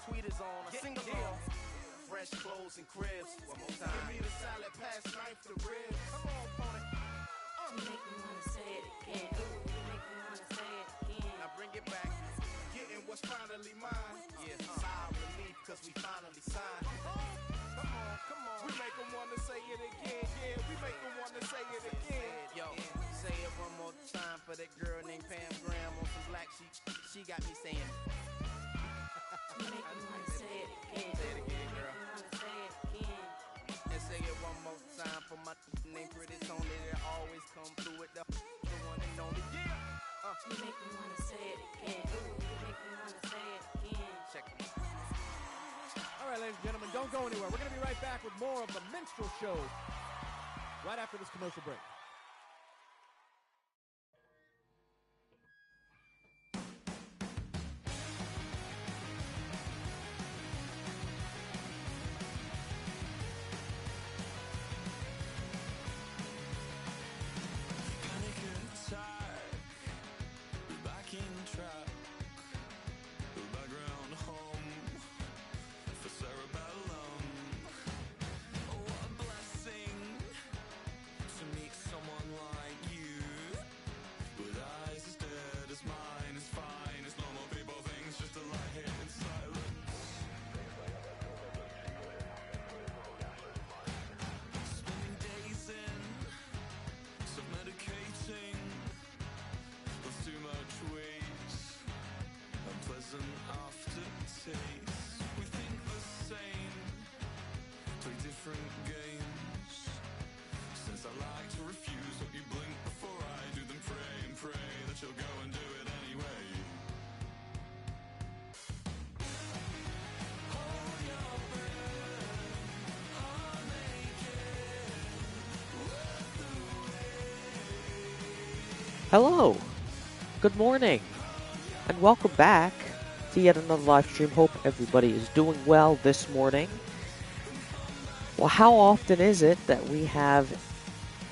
tweet is on. A single along. Fresh clothes and cribs. One more time. Give me the salad, pass knife to ribs. Come on, opponent. You make me wanna say it again. You make me wanna say it again. Now bring it back. Getting what's finally mine. Yeah, sigh of relief, cause we finally signed. Come on, come on. We make them wanna say it again. Yeah, we make them wanna say it again. Yo, say it one more time for that girl named Pam Graham on some black sheep. She got me saying. You make me wanna say it again. Say it again, girl. You wanna say it again. And say it one more time for my name Pretty Tony that always come through with the one and only. Yeah. You make me wanna say it again. You make me wanna say it again. Check it. All right, ladies and gentlemen, don't go anywhere. We're going to be right back with more of the Minstrel Show right after this commercial break. Hello, good morning, and welcome back to yet another live stream. Hope everybody is doing well this morning. Well, how often is it that we have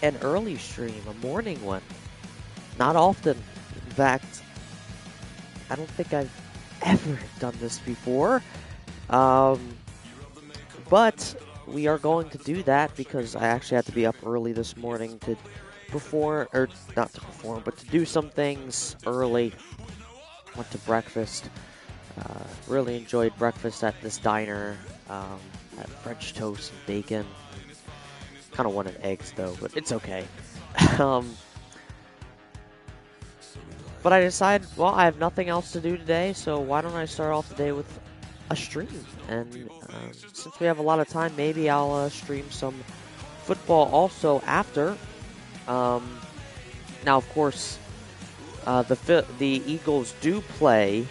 an early stream, a morning one? Not often. In fact, I don't think I've ever done this before. But we are going to do that because I actually had to be up early this morning to perform, or not to perform, but to do some things early. Went to breakfast. Really enjoyed breakfast at this diner. Had French toast and bacon. Kind of wanted eggs though, but it's okay. But I decided, well, I have nothing else to do today, so why don't I start off the day with a stream? And since we have a lot of time, maybe I'll stream some football also after. Now, of course, the Eagles do play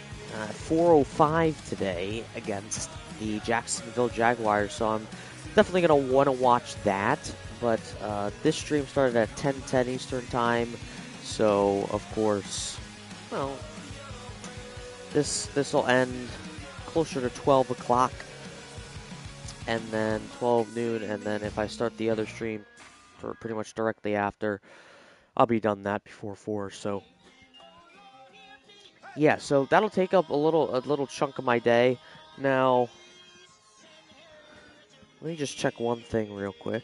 4:05 today against the Jacksonville Jaguars, so I'm definitely going to want to watch that. But this stream started at 10:10 Eastern Time, so of course, well, this will end closer to 12 o'clock, and then 12 noon, and then if I start the other stream for pretty much directly after, I'll be done that before 4. So yeah, so that'll take up a little chunk of my day. Now, let me just check one thing real quick.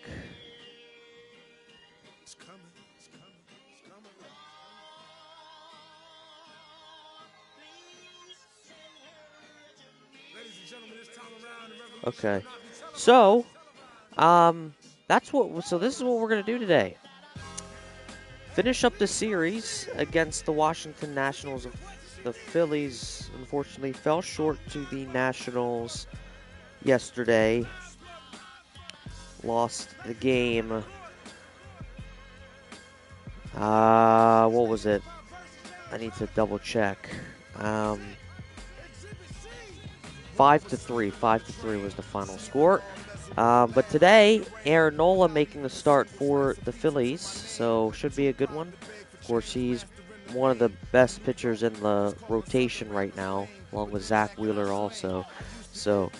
Okay, so so this is what we're gonna do today. Finish up the series against the Washington Nationals. The Phillies, unfortunately, fell short to the Nationals yesterday. Lost the game. What was it? I need to double check. 5-3. 5-3 was the final score. But today, Aaron Nola making the start for the Phillies, so should be a good one. Of course, he's one of the best pitchers in the rotation right now, along with Zach Wheeler also. So,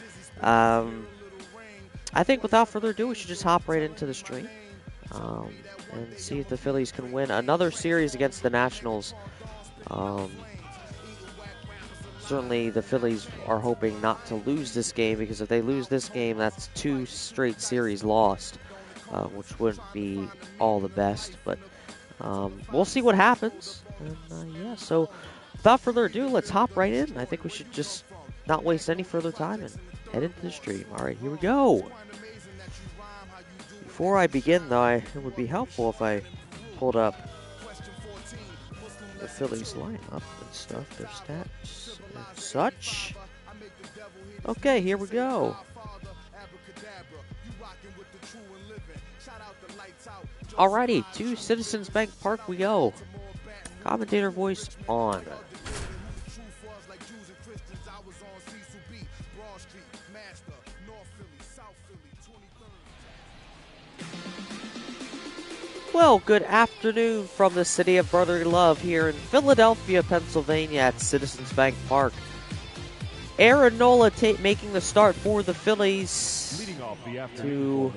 I think without further ado, we should just hop right into the stream and see if the Phillies can win another series against the Nationals. certainly the Phillies are hoping not to lose this game, because if they lose this game, that's 2 straight series lost, which wouldn't be all the best. But we'll see what happens. And yeah, so without further ado, let's hop right in. I think we should just not waste any further time and head into the stream. All right, here we go. Before I begin, though, it would be helpful if I pulled up the Phillies lineup and stuff, their stats and such. Okay, here we go. Alrighty, to Citizens Bank Park we go. Commentator voice on. Well, good afternoon from the city of brotherly love here in Philadelphia, Pennsylvania at Citizens Bank Park. Aaron Nola making the start for the Phillies to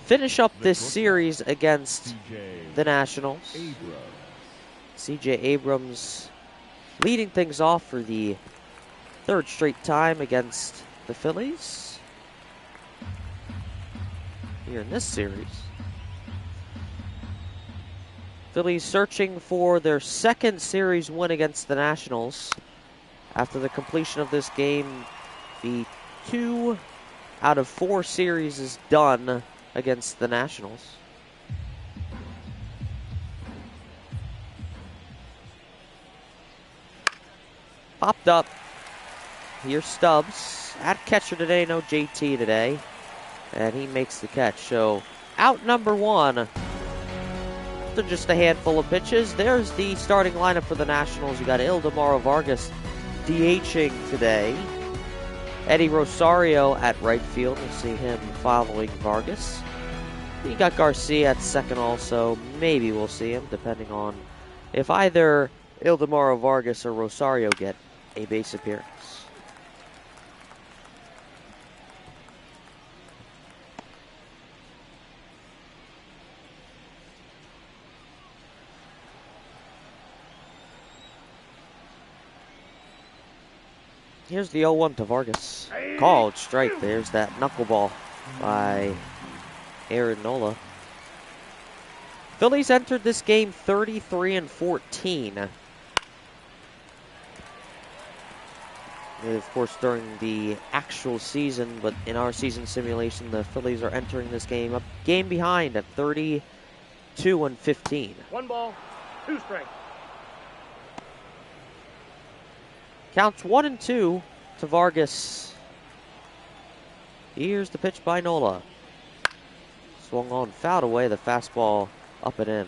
finish up this series against the Nationals. C.J. Abrams leading things off for the 3rd straight time against the Phillies here in this series. Phillies searching for their 2nd series win against the Nationals. After the completion of this game, the 2 out of 4 series is done against the Nationals. Popped up. Here's Stubbs. At catcher today, no JT today. And he makes the catch. So, out number 1. After just a handful of pitches, there's the starting lineup for the Nationals. You got Ildemaro Vargas DHing today. Eddie Rosario at right field. We'll see him following Vargas. You got Garcia at second also. Maybe we'll see him, depending on if either Ildemaro Vargas or Rosario get a base appearance. Here's the 0-1 to Vargas. Called strike. There's that knuckleball by Aaron Nola. Phillies entered this game 33-14. Of course, during the actual season, but in our season simulation, the Phillies are entering this game a game behind at 32-15. 1 ball, 2 strikes. Counts 1-2 to Vargas. Here's the pitch by Nola. Swung on, fouled away, the fastball up and in.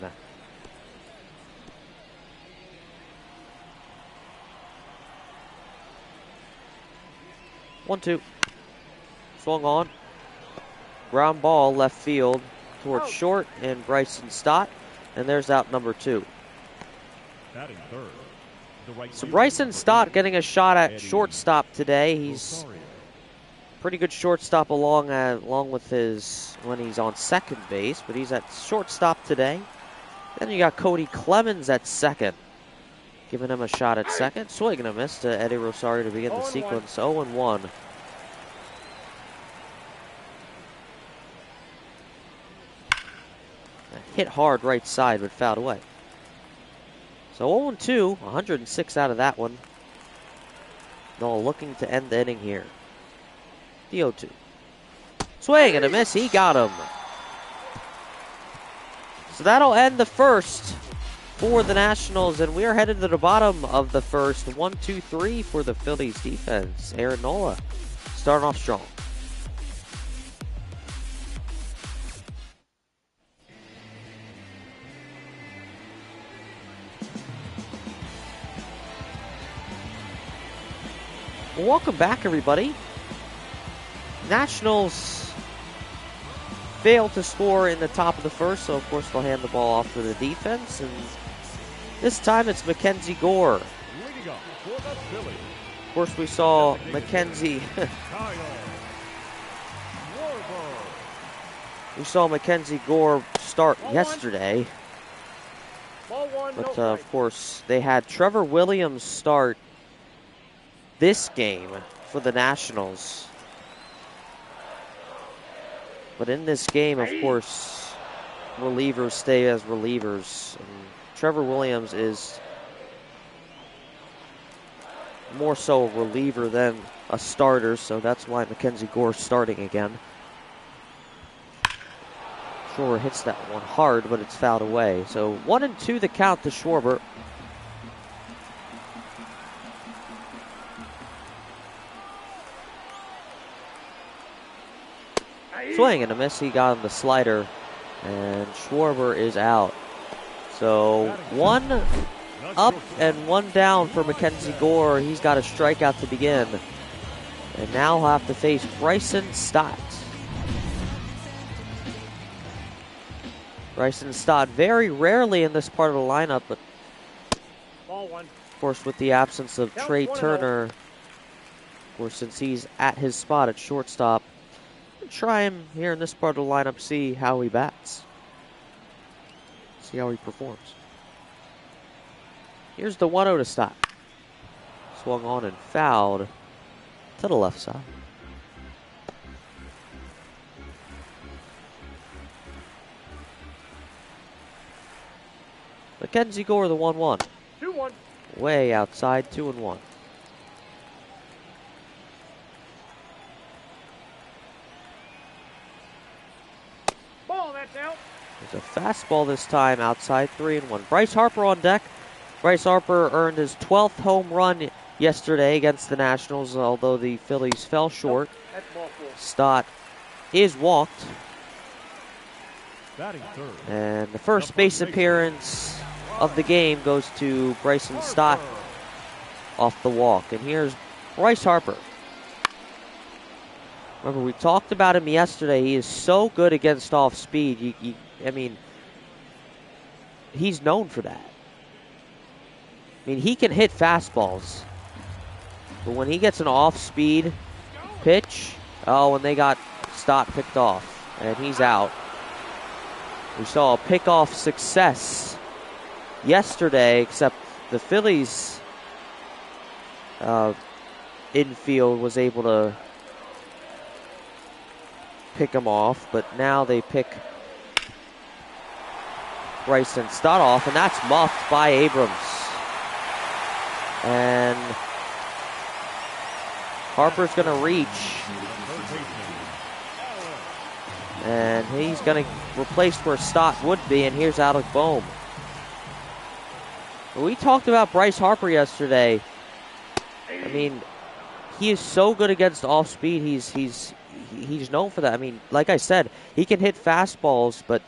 One, two. Swung on. Ground ball left field towards short and Bryson Stott. And there's out number 2. Batting third. So Bryson Stott getting a shot at shortstop today. He's pretty good shortstop along with his when he's on second base, but he's at shortstop today. Then you got Cody Clemens at second, giving him a shot at second. Swing and a miss to Eddie Rosario to begin the sequence. 0-1. Hit hard right side, but fouled away. So 0-2, 106 out of that one. Nola looking to end the inning here. The 0-2. Swing and a miss, he got him. So that'll end the first for the Nationals, and we are headed to the bottom of the first. 1-2-3 for the Phillies defense. Aaron Nola starting off strong. Well, welcome back, everybody. Nationals failed to score in the top of the first, so of course they'll hand the ball off to the defense. And this time it's Mackenzie Gore. Of course, we saw Mackenzie. We saw Mackenzie Gore start yesterday. But of course, they had Trevor Williams start this game for the Nationals. But in this game, of course, relievers stay as relievers. And Trevor Williams is more so a reliever than a starter, so that's why Mackenzie Gore's starting again. Schwarber hits that one hard, but it's fouled away. So 1-2 the count to Schwarber. Swing and a miss. He got on the slider, and Schwarber is out. So 1 up and 1 down for Mackenzie Gore. He's got a strikeout to begin. And now he'll have to face Bryson Stott. Bryson Stott very rarely in this part of the lineup, but of course with the absence of Trey Turner, of course since he's at his spot at shortstop, we'll try him here in this part of the lineup, see how he bats. See how he performs. Here's the 1-0 to Stott. Swung on and fouled to the left side. Mackenzie Gore, the 1-1. 2-1. Way outside, 2-1. Ball, that's out. There's a fastball this time, outside, 3-1. Bryce Harper on deck. Bryce Harper earned his 12th home run yesterday against the Nationals, although the Phillies fell short. That's ball 4. Stott is walked. Batting third. And the first base appearance of the game goes to Bryson Stott off the walk. And here's Bryce Harper. Remember, we talked about him yesterday. He is so good against off speed. I mean, he's known for that. I mean, he can hit fastballs. But when he gets an off-speed pitch, and they got Stott picked off. And he's out. We saw a pickoff success yesterday, except the Phillies infield was able to pick him off, but now they pick Bryson Stott off, and that's muffed by Abrams. And Harper's going to reach, and he's going to replace where Stott would be, and here's Alec Bohm. We talked about Bryce Harper yesterday. I mean, he is so good against off speed. He's known for that. I mean, like I said, he can hit fastballs, but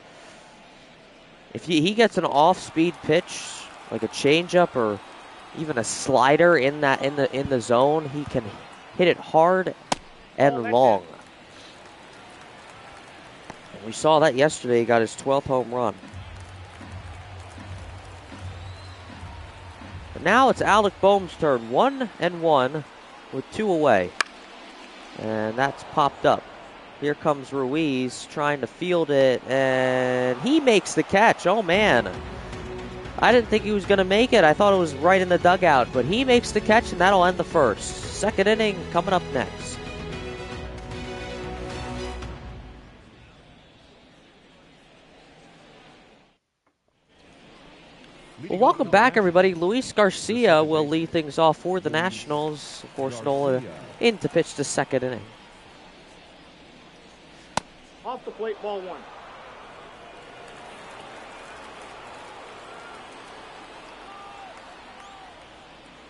if he gets an off-speed pitch, like a changeup or even a slider in the zone, he can hit it hard and long. And we saw that yesterday. He got his 12th home run. But now it's Alec Bohm's turn. 1-1 with 2 away. And that's popped up. Here comes Ruiz trying to field it, and he makes the catch. Oh, man. I didn't think he was going to make it. I thought it was right in the dugout, but he makes the catch, and that'll end the first. Second inning coming up next. Well, welcome back, everybody. Luis Garcia will lead things off for the Nationals. Of course, Nola in to pitch the second inning. Off the plate, ball 1.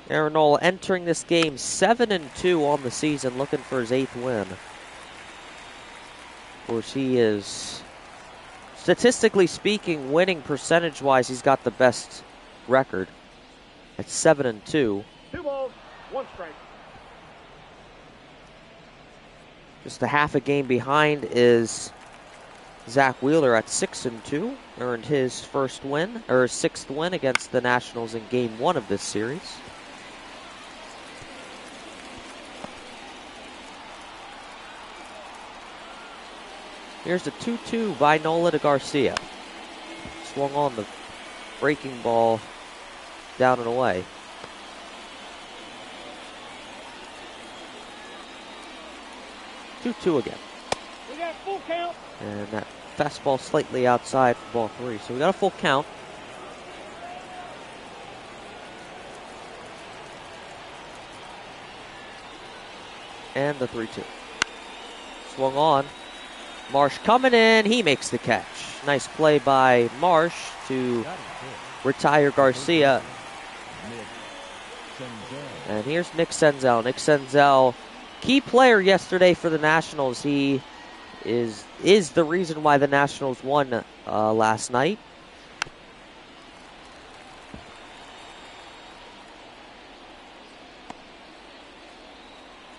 Aaron Nola entering this game 7-2 on the season, looking for his 8th win. Of course, he is, statistically speaking, winning percentage-wise, he's got the best record at 7-2. 2 balls, 1 strike. Just a half a game behind is Zach Wheeler at 6-2. Earned his first win, or his 6th win against the Nationals in Game 1 of this series. Here's the 2-2 by Nola to Garcia. Swung on the breaking ball down and away. 2-2 again. We got full count. And that fastball slightly outside for ball 3. So we got a full count. And the 3-2. Swung on. Marsh coming in. He makes the catch. Nice play by Marsh to retire Garcia. And here's Nick Senzel. Nick Senzel, key player yesterday for the Nationals. He is the reason why the Nationals won last night.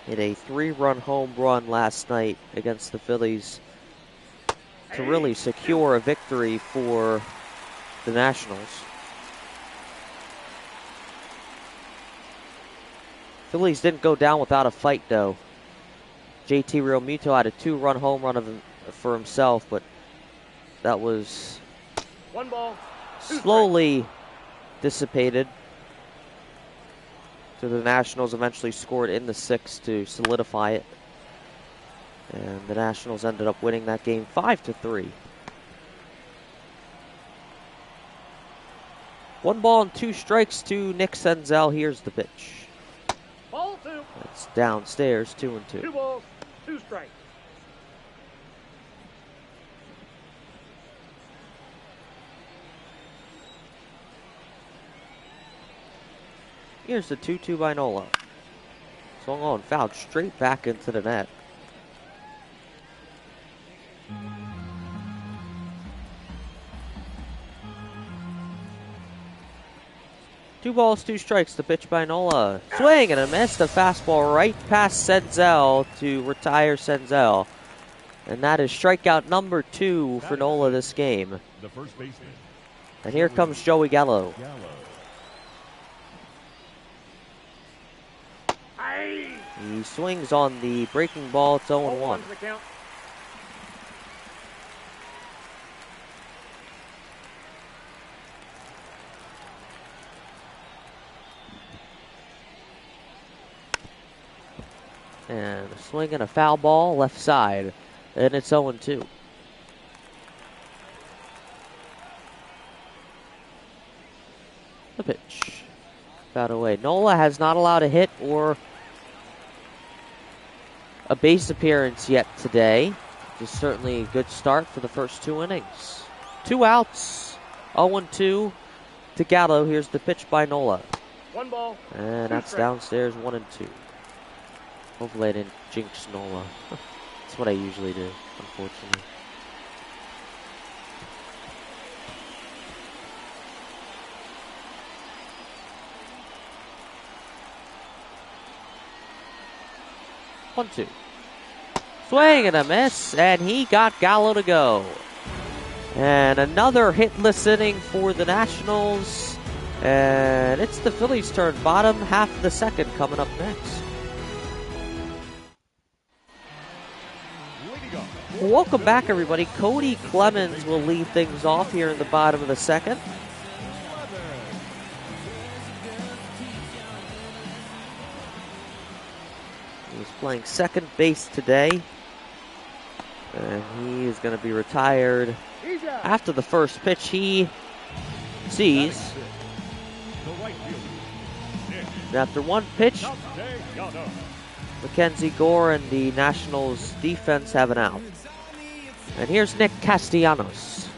Hit a 3-run home run last night against the Phillies to really secure a victory for the Nationals. Phillies didn't go down without a fight, though. JT Realmuto had a 2-run home run for himself, but that was 1 ball. slowly dissipated. So the Nationals eventually scored in the 6th to solidify it. And the Nationals ended up winning that game 5-3. 1 ball and 2 strikes to Nick Senzel. Here's the pitch. Ball 2. That's downstairs, 2-2. 2 balls, 2 strikes. Here's the 2-2 by Nola. Swung on, fouled straight back into the net. Two balls, 2 strikes. The pitch by Nola. Swing and a miss. The fastball right past Senzel to retire Senzel. And that is strikeout number 2 for Nola this game. The first baseman. And here comes Joey Gallo. He swings on the breaking ball. It's 0-1. And a swing and a foul ball left side. And it's 0-2. The pitch. Fouled away. Nola has not allowed a hit or a base appearance yet today. Just certainly a good start for the first 2 innings. 2 outs. 0-2 to Gallo. Here's the pitch by Nola. 1 ball. And that's strikes. downstairs, 1-2. Hopefully I didn't jinx Nola. That's what I usually do, unfortunately. One, 2. Swing and a miss, and he got Gallo to go. And another hitless inning for the Nationals. And it's the Phillies' turn. Bottom half of the 2nd coming up next. Welcome back, everybody. Cody Clemens will lead things off here in the bottom of the 2nd. He's playing second base today. And he is going to be retired after the first pitch he sees. And after 1 pitch, Mackenzie Gore and the Nationals defense have an out. And here's Nick Castellanos.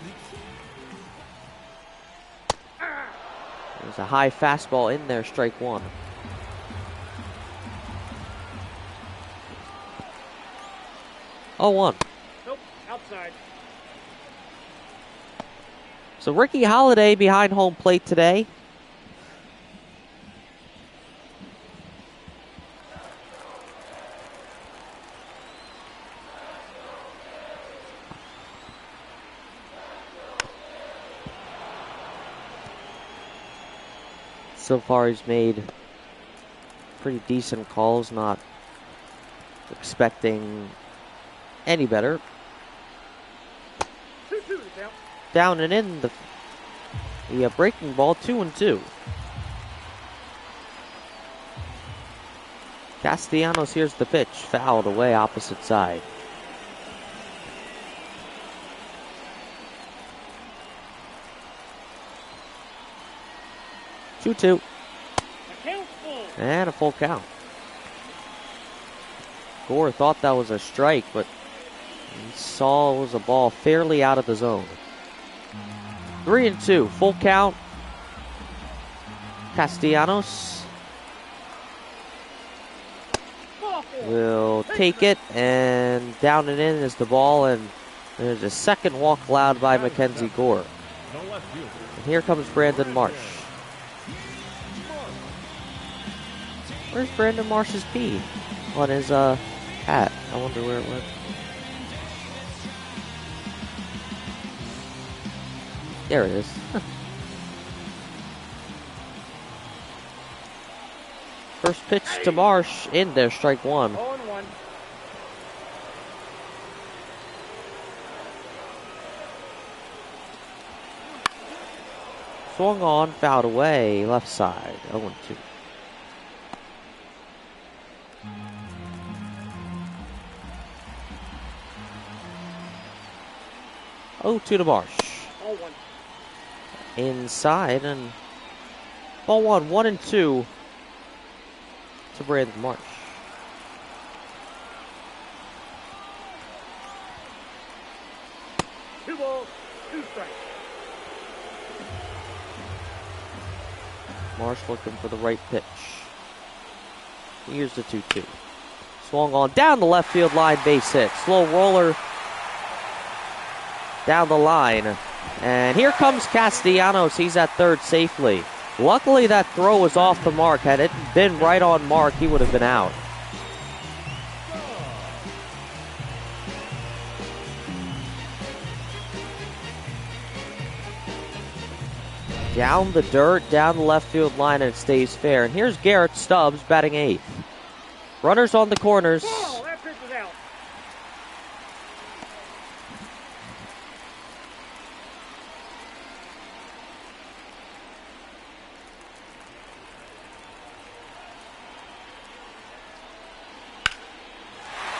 There's a high fastball in there, strike 1. Oh, 1. Nope, outside. So Ricky Holiday behind home plate today. So far he's made pretty decent calls, not expecting any better. 2-2 Down and in the breaking ball, 2-2. Castellanos here's the pitch, fouled away opposite side. Two. And a full count. Gore thought that was a strike, but he saw it was a ball fairly out of the zone. 3-2, full count. Castellanos will take it, and down and in is the ball, and there's a second walk allowed by Mackenzie Gore. And here comes Brandon Marsh. Where's Brandon Marsh's pee? On his hat. I wonder where it went. There it is. First pitch to Marsh, in there, strike one. 0-1. Swung on, fouled away, left side, 0-2. 0-2 to Marsh. 0-1. Inside, and ball 1-2 to Brandon Marsh. Two balls, two strikes. Marsh looking for the right pitch. Here's the 2-2. Swung on down the left field line, base hit. Slow roller down the line. And here comes Castellanos. He's at third safely. Luckily, that throw was off the mark. Had it been right on mark, he would have been out. Down the dirt, down the left field line, and it stays fair. And here's Garrett Stubbs batting eighth. Runners on the corners. Oh, that pitch is out.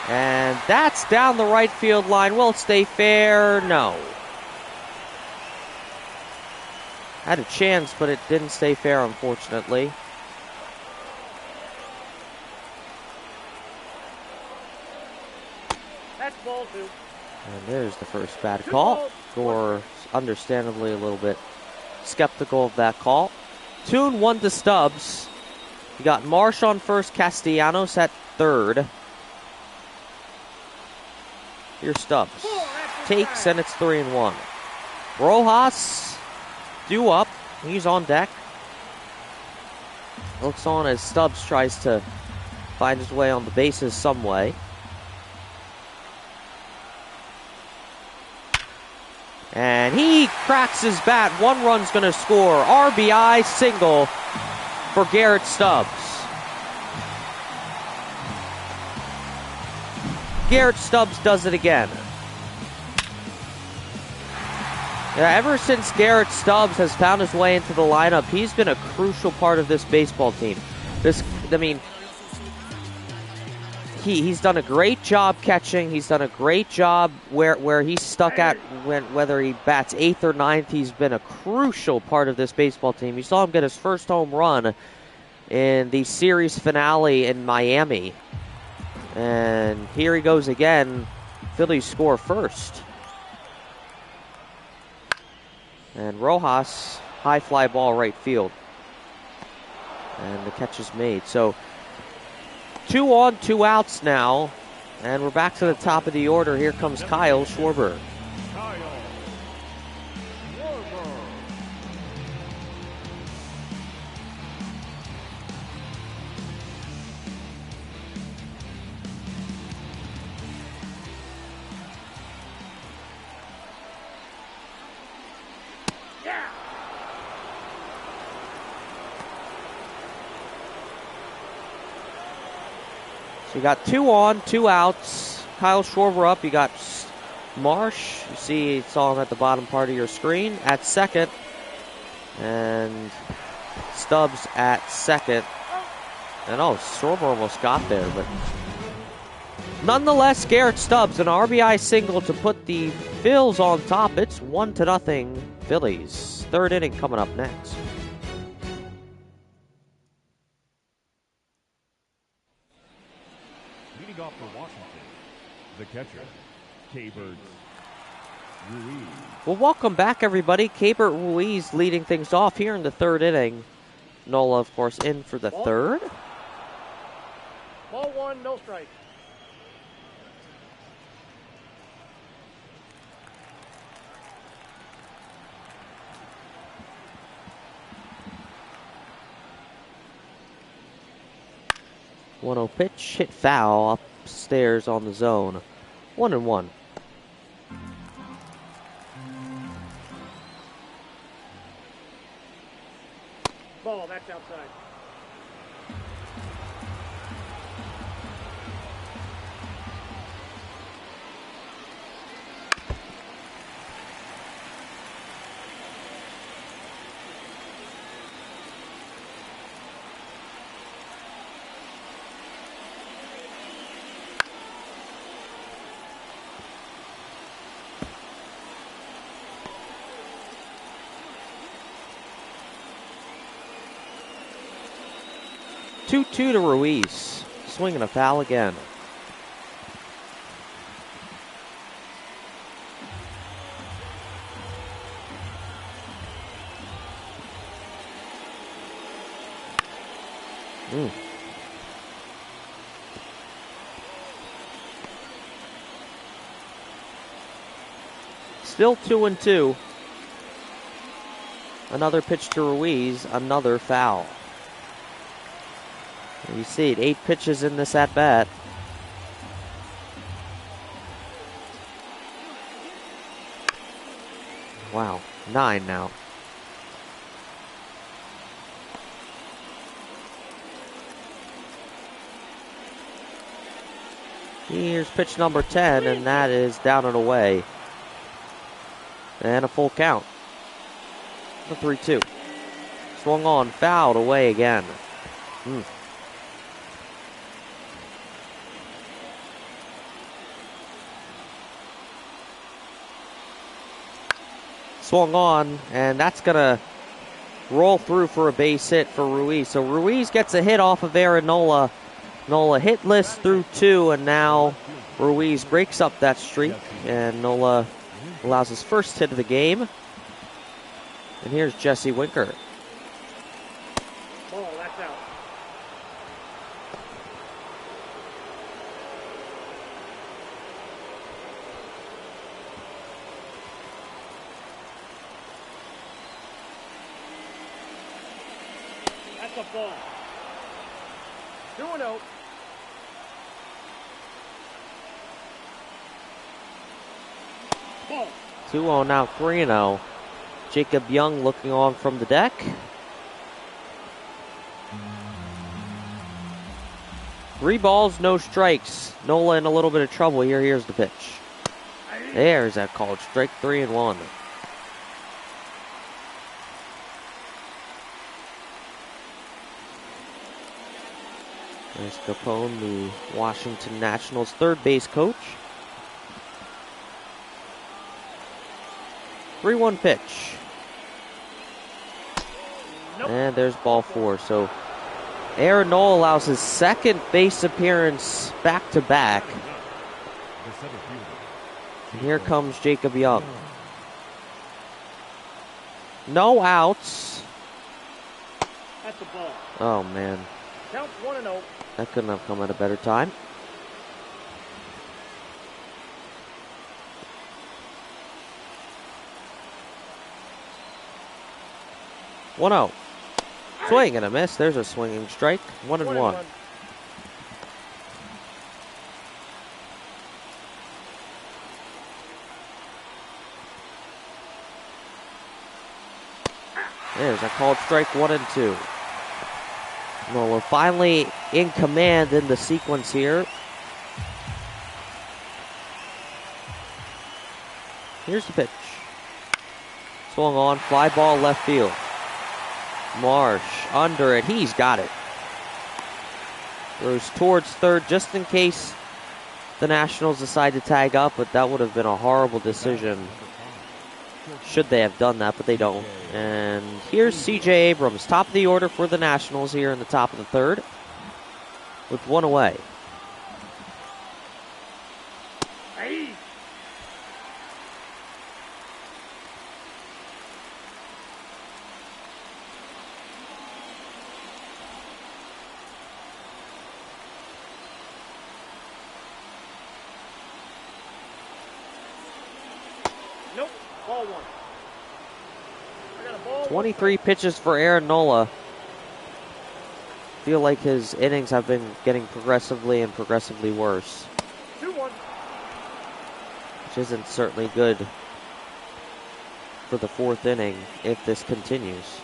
And that's down the right field line. Will it stay fair? No. Had a chance, but it didn't stay fair, unfortunately. That's ball two. And there's the first bad call. Gore, understandably, a little bit skeptical of that call. 2-1 to Stubbs. You got Marsh on first, Castellanos at third. Here's Stubbs. Takes, and it's 3-1. Rojas due up. He's on deck. Looks on as Stubbs tries to find his way on the bases some way. And he cracks his bat. One run's going to score. RBI single for Garrett Stubbs. Garrett Stubbs does it again. Yeah, ever since Garrett Stubbs has found his way into the lineup, he's been a crucial part of this baseball team. He's done a great job catching. He's done a great job where he's stuck at whether he bats eighth or ninth. He's been a crucial part of this baseball team. You saw him get his first home run in the series finale in Miami. And here he goes again. Phillies score first. And Rojas, high fly ball right field. And the catch is made. So 2 on, 2 outs now. And we're back to the top of the order. Here comes Kyle Schwarber. You got 2 on, 2 outs. Kyle Schwarber up. You got Marsh. You see, it's all at the bottom part of your screen at second. And Stubbs at second. I know, Sorber almost got there, but nonetheless, Garrett Stubbs, an RBI single to put the Phils on top. It's 1-0 Phillies. Third inning coming up next. Leading off for Washington, the catcher, K-Bird Ruiz. Well, welcome back, everybody. K-Bird Ruiz leading things off here in the third inning. Nola, of course, in for the third. Ball one, no strike. One-zero pitch, hit foul upstairs on the zone. 1-1. Ball, that's outside. Two to Ruiz. Swinging a foul again. Still 2-2. Another pitch to Ruiz, another foul. You see it, 8 pitches in this at-bat. Wow, 9 now. Here's pitch number 10, and that is down and away. And a full count. The 3-2. Swung on, fouled away again. Swung on, and that's going to roll through for a base hit for Ruiz. So Ruiz gets a hit off of Aaron Nola. Nola hitless through 2, and now Ruiz breaks up that streak, and Nola allows his first hit of the game. And here's Jesse Winker. Ball, that's out. That's a ball. 2-0. Ball. 2-0 now, 3-0. Jacob Young looking on from the deck. Three balls, no strikes. Nola in a little bit of trouble here. Here's the pitch. There's that called strike 3-1. There's Capone, the Washington Nationals third base coach. 3-1 pitch. Nope. And there's ball 4. So Aaron Nola allows his second base appearance back-to-back. And here comes Jacob Young. No outs. That's a ball. Oh, man. Count 1-0. That couldn't have come at a better time. One-0. Swing and a miss. There's a swinging strike. 1-1. There's a called strike 1-2. Nola finally in command in the sequence here. Here's the pitch. Swung on, fly ball left field. Marsh under it. He's got it. Throws towards third just in case the Nationals decide to tag up, but that would have been a horrible decision. Should they have done that, but they don't. And here's C.J. Abrams, top of the order for the Nationals here in the top of the third, with one away. Nope. Ball 1. I got a ball. 23 pitches for Aaron Nola. Feel like his innings have been getting progressively worse. 2-1. Which isn't certainly good for the fourth inning if this continues.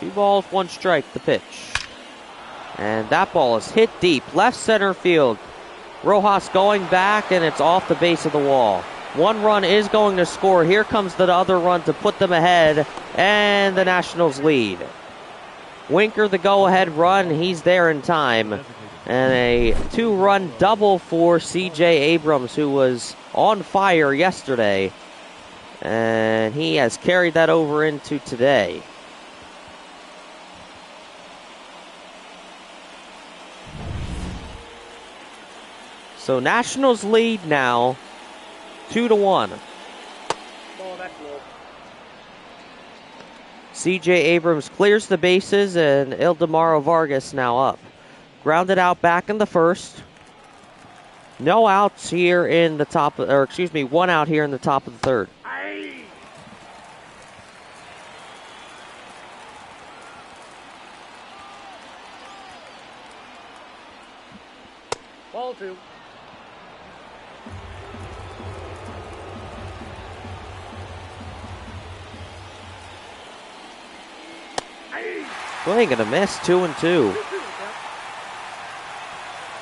Two balls, one strike, the pitch. And that ball is hit deep, left center field. Rojas going back, and it's off the base of the wall. One run is going to score. Here comes the other run to put them ahead, and the Nationals lead. Winker, the go-ahead run, he's there in time. And a two-run double for C.J. Abrams, who was on fire yesterday. And he has carried that over into today. So Nationals lead now 2-1. Ball, that's low. C.J. Abrams clears the bases, and Ildemaro Vargas now up. Grounded out back in the first. No outs here in the top, one out here in the top of the third. Ball 2. Swing and a miss, 2-2.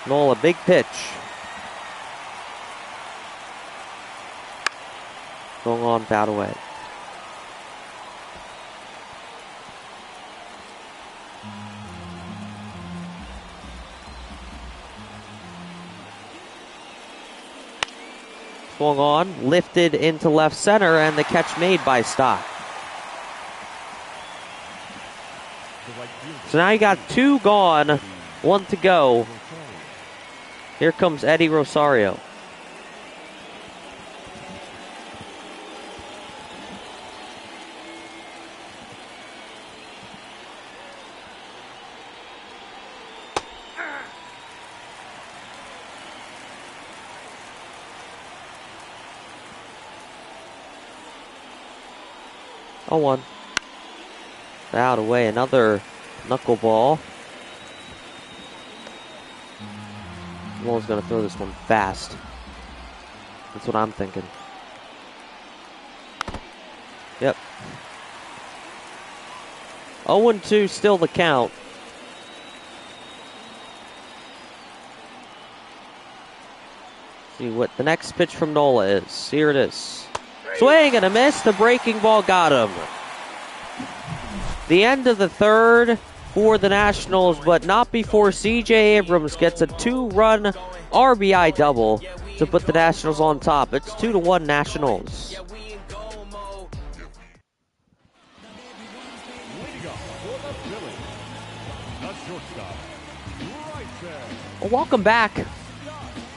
Nola, big pitch. Going on, bat away. Swung on, lifted into left center, and the catch made by Stock. So now you got two gone, one to go. Here comes Eddie Rosario. Oh, 1. Out away, another knuckleball. Lowell's going to throw this one fast. That's what I'm thinking. Yep. 0-2, still the count. See what the next pitch from Nola is. Here it is. Swing and a miss. The breaking ball got him. The end of the third for the Nationals, but not before C.J. Abrams gets a two-run RBI double to put the Nationals on top. It's 2-1 Nationals. Well, welcome back.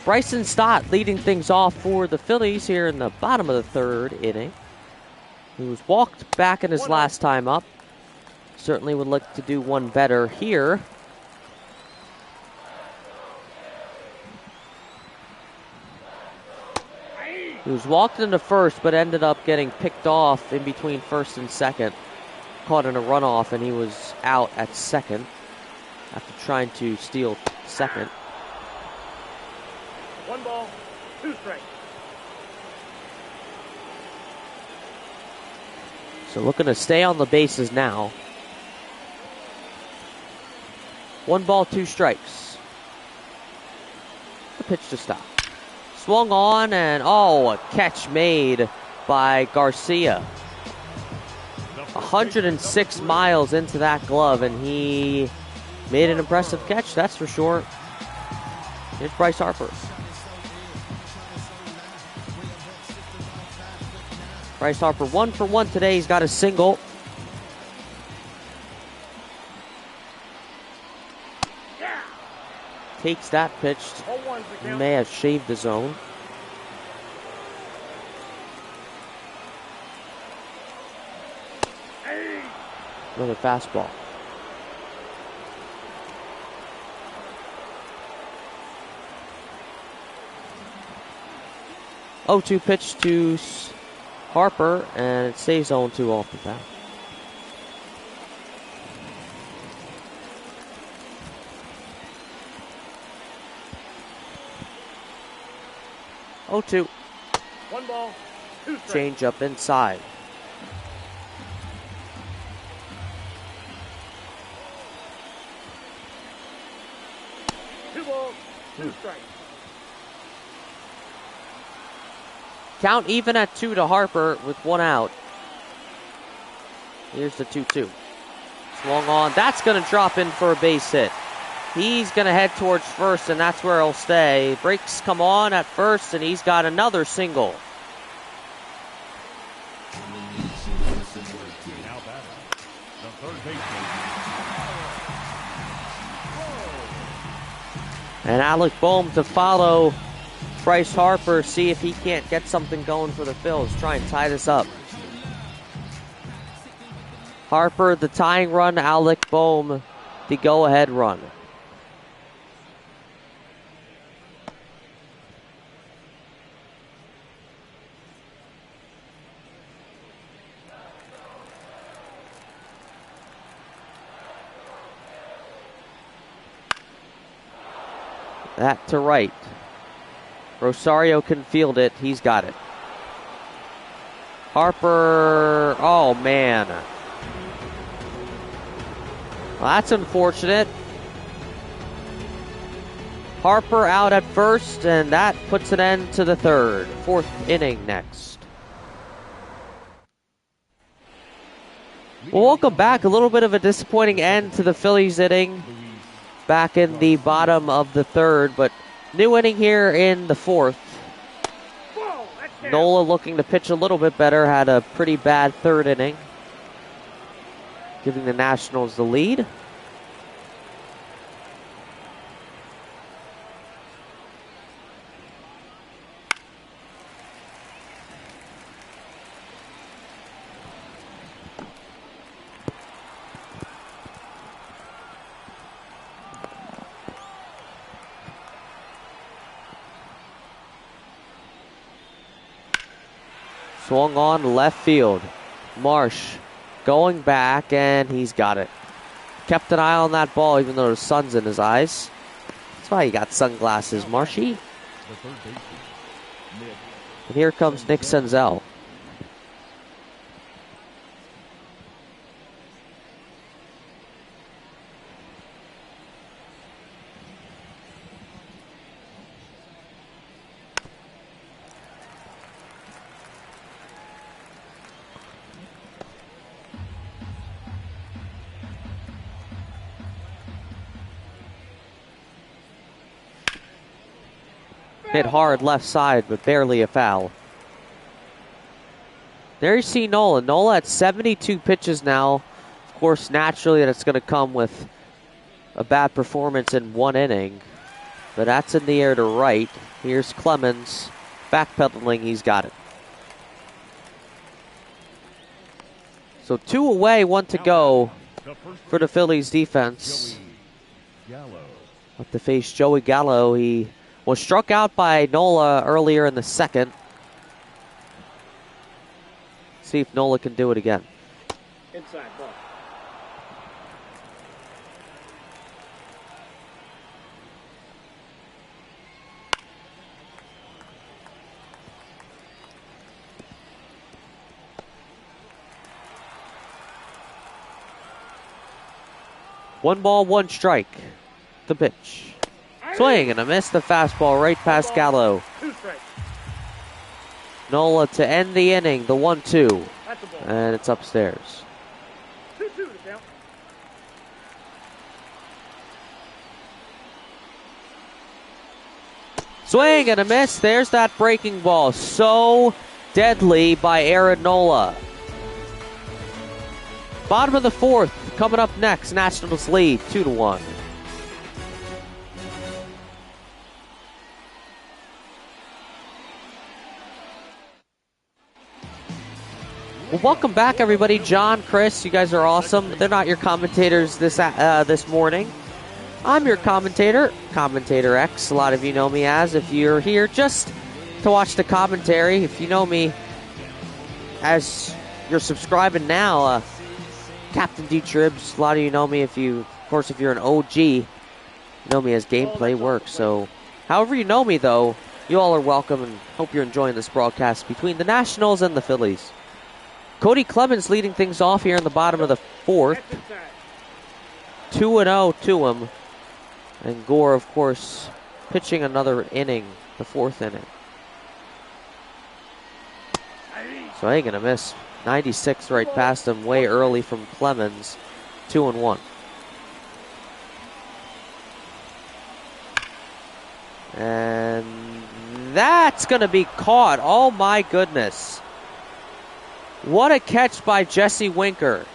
Bryson Stott leading things off for the Phillies here in the bottom of the third inning. He was walked back in his last time up. Certainly would look to do one better here. He was walked into first, but ended up getting picked off in between first and second. Caught in a runoff, and he was out at second after trying to steal second. 1 ball, 2 strikes. So looking to stay on the bases now. 1 ball, 2 strikes. The pitch to stop. Swung on, and a catch made by Garcia. 106 miles into that glove, and he made an impressive catch, that's for sure. Here's Bryce Harper. Bryce Harper 1 for 1 today. He's got a single. Takes that pitch. May have shaved the zone. Another fastball. Oh, 2 pitch to Harper, and it stays 0-2 off the bat. Oh, 2. 1 ball, 2 strikes. Change up inside. Count even at 2 to Harper with 1 out. Here's the 2-2. Swung on. That's going to drop in for a base hit. He's going to head towards first, and that's where he'll stay. Brakes come on at first, and he's got another single. Now batting, the third baseman. And Alec Boehm to follow Bryce Harper, see if he can't get something going for the Phils. Try and tie this up. Harper, the tying run. Alec Boehm, the go-ahead run. That to right. Rosario can field it. He's got it. Harper. Oh, man. Well, that's unfortunate. Harper out at first, and that puts an end to the third. 4th inning next. Well, welcome back. A little bit of a disappointing end to the Phillies inning. Back in the bottom of the 3rd, but new inning here in the 4th. Nola looking to pitch a little bit better, had a pretty bad 3rd inning, giving the Nationals the lead. Swung on left field. Marsh going back, and he's got it. Kept an eye on that ball, even though the sun's in his eyes. That's why he got sunglasses, Marshy. And here comes Nick Senzel. Hit hard left side, but barely a foul. There you see Nola. Nola at 72 pitches now. Of course, naturally, that's going to come with a bad performance in 1 inning. But that's in the air to right. Here's Clemens. Backpedaling, he's got it. So 2 away, 1 to go for the Phillies defense. Up to face Joey Gallo. He was struck out by Nola earlier in the 2nd. See if Nola can do it again. Inside ball. One ball, 1 strike. The pitch. Swing and a miss, the fastball right past Gallo. 2 strikes. Nola to end the inning, the 1-2. And it's upstairs. Swing and a miss. There's that breaking ball. So deadly by Aaron Nola. Bottom of the fourth. Coming up next, Nationals lead 2-1. Well, welcome back, everybody. John, Chris, you guys are awesome. They're not your commentators this morning. I'm your commentator, Commentator X. A lot of you know me as. If you're here just to watch the commentary, if you know me as you're subscribing now, Captain D Tribs. A lot of you know me if you're an OG, you know me as Gameplay Works. So, however you know me, though, you all are welcome, and hope you're enjoying this broadcast between the Nationals and the Phillies. Cody Clemens leading things off here in the bottom of the fourth. 2-0 to him. And Gore, of course, pitching another inning, the fourth inning. Swing and a miss. 96 right past him, way early from Clemens. 2-1. And that's going to be caught. Oh, my goodness. What a catch by Jesse Winker.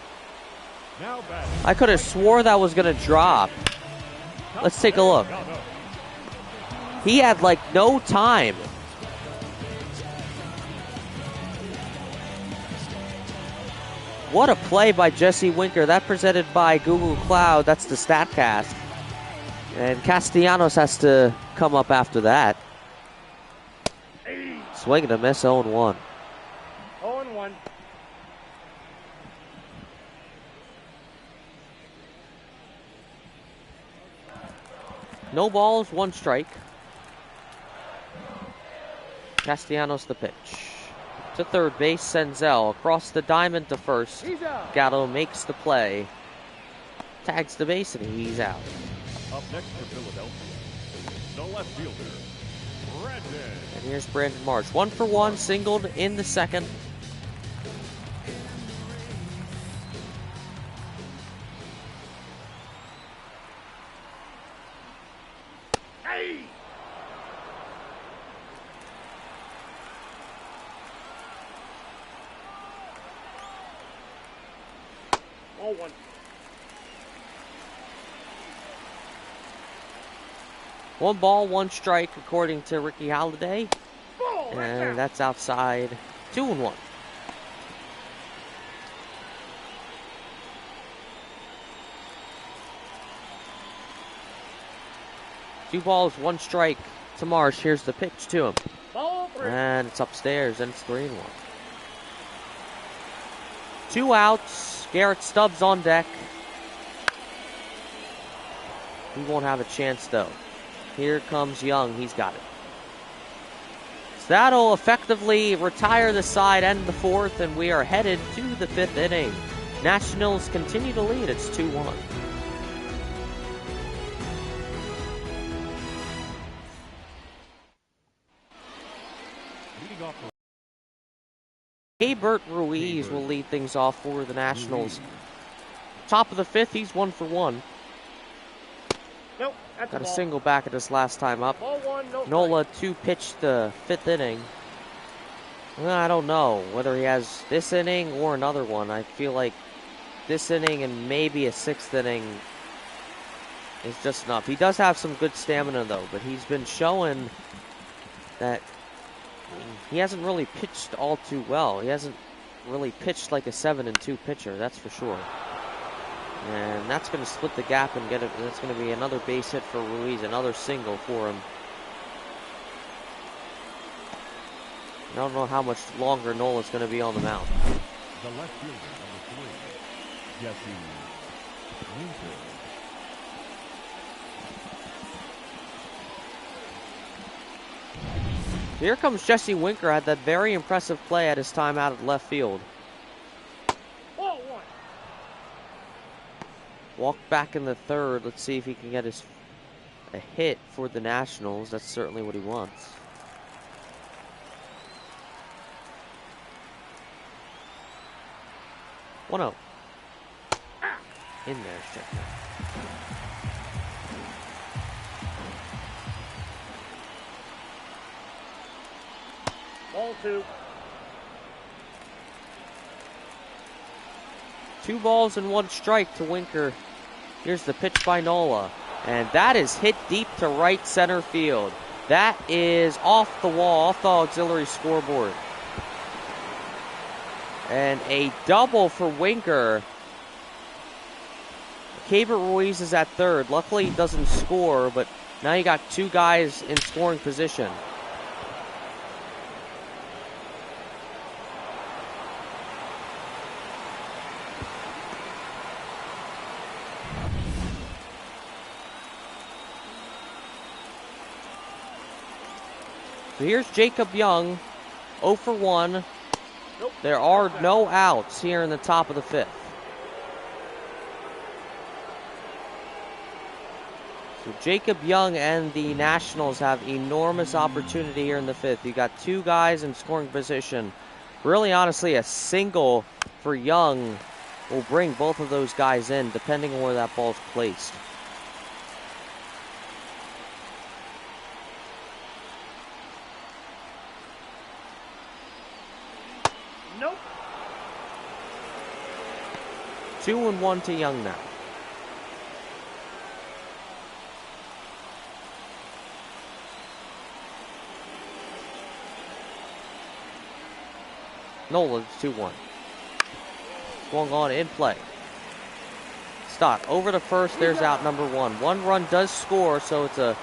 I could have swore that was going to drop. Let's take a look. He had like no time. What a play by Jesse Winker. That presented by Google Cloud. That's the StatCast. And Castellanos has to come up after that. Swing and a miss, 0-1. 0-1. No balls, 1 strike. Castellanos the pitch. To third base, Senzel across the diamond to first. Gatto makes the play. Tags the base and he's out. Up next for Philadelphia, the left fielder, Brandon. And here's Brandon Marsh. 1 for 1, singled in the second. One ball, 1 strike, according to Ricky Halliday. And that's outside. 2-1. Two balls, 1 strike to Marsh. Here's the pitch to him. And it's upstairs, and it's 3-1. 2 outs. Garrett Stubbs on deck. He won't have a chance, though. Here comes Young. He's got it. So that'll effectively retire the side, end the fourth, and we are headed to the 5th inning. Nationals continue to lead. It's 2-1. Heybert Ruiz will lead things off for the Nationals. Top of the 5th, he's 1 for 1. Nope, that's Got a ball. single back at his last time up. Ball 1, no Nola to pitch the 5th inning. Well, I don't know whether he has this inning or another one. I feel like this inning and maybe a 6th inning is just enough. He does have some good stamina, though, but he's been showing that he hasn't really pitched all too well. He hasn't really pitched like a 7-2 pitcher, that's for sure. And that's going to split the gap and get it. That's going to be another base hit for Ruiz, another single for him. I don't know how much longer Nola's going to be on the mound. The left fielder, number 3, Jesse Winker. Here comes Jesse Winker. Had that very impressive play at his time out at left field. Ball 1. Walk back in the 3rd. Let's see if he can get a hit for the Nationals. That's certainly what he wants. One out. In there, check that. Ball 2. 2 balls and 1 strike to Winker. Here's the pitch by Nola. And that is hit deep to right center field. That is off the wall, off the auxiliary scoreboard. And a double for Winker. Cabert Ruiz is at third. Luckily he doesn't score, but now you got 2 guys in scoring position. So here's Jacob Young, 0 for 1. Nope. There are no outs here in the top of the 5th. So Jacob Young and the Nationals have enormous opportunity here in the 5th. You got 2 guys in scoring position. Really, honestly, a single for Young will bring both of those guys in, depending on where that ball's placed. Nope. 2-1 to Young now. Nola, 2-1. Swung on in play. Stott over to first. There's out number 1. 1 run does score, so it's an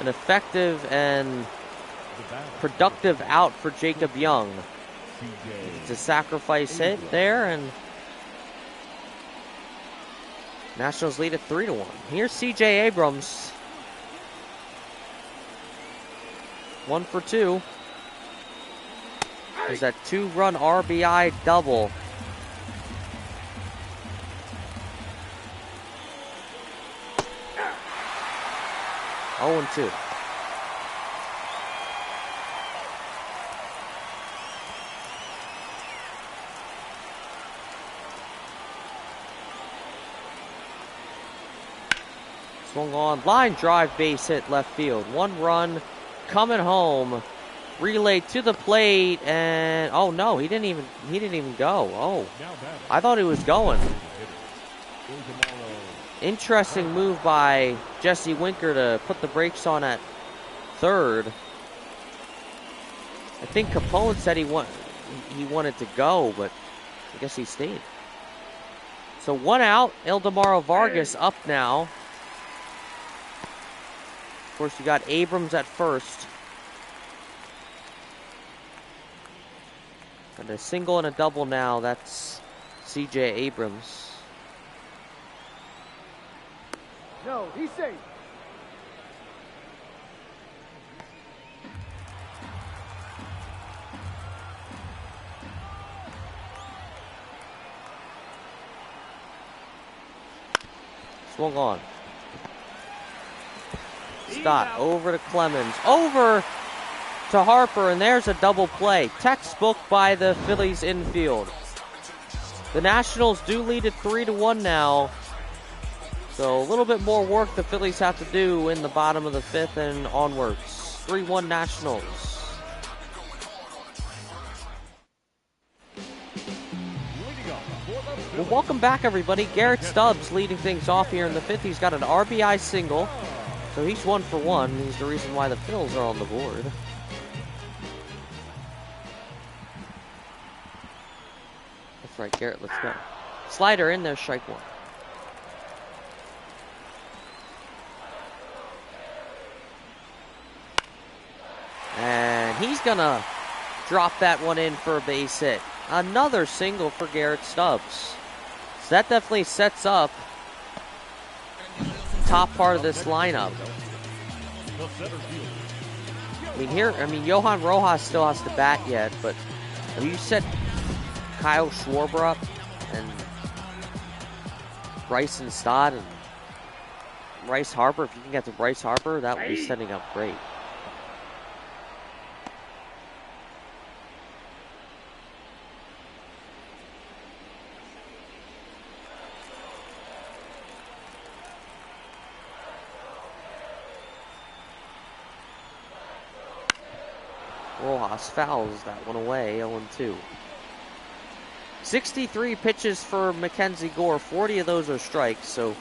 effective and productive out for Jacob Young. It's a sacrifice hit there, and Nationals lead at 3-1. Here's C.J. Abrams. 1 for 2. There's that 2-run RBI double. Oh, and 2. Swung on, line drive, base hit left field. 1 run coming home. Relayed to the plate, and oh no, he didn't even go. Oh, I thought he was going. Interesting move by Jesse Winker to put the brakes on at third. I think Capone said he wanted to go, but I guess he stayed. So 1 out. Ildemaro Vargas up now. Of course, you got Abrams at first. And a single and a double now. That's C.J. Abrams. No, he's safe. Swung on. Stott over to Clemens. Over to Harper, and there's a double play. Textbook by the Phillies infield. The Nationals do lead at 3-1 now. So a little bit more work the Phillies have to do in the bottom of the 5th and onwards. 3-1 Nationals. Well, welcome back, everybody. Garrett Stubbs leading things off here in the 5th. He's got an RBI single, so he's 1 for 1. He's the reason why the Phils are on the board. That's right, Garrett, let's go. Slider in there, strike 1. And he's gonna drop that one in for a base hit. Another single for Garrett Stubbs. So that definitely sets up top part of this lineup. I mean, Johan Rojas still has to bat yet, but you set Kyle Schwarber up and Bryson Stott and Bryce Harper. If you can get to Bryce Harper, that would be setting up great. Rojas fouls that one away, 0-2. 63 pitches for Mackenzie Gore. 40 of those are strikes, so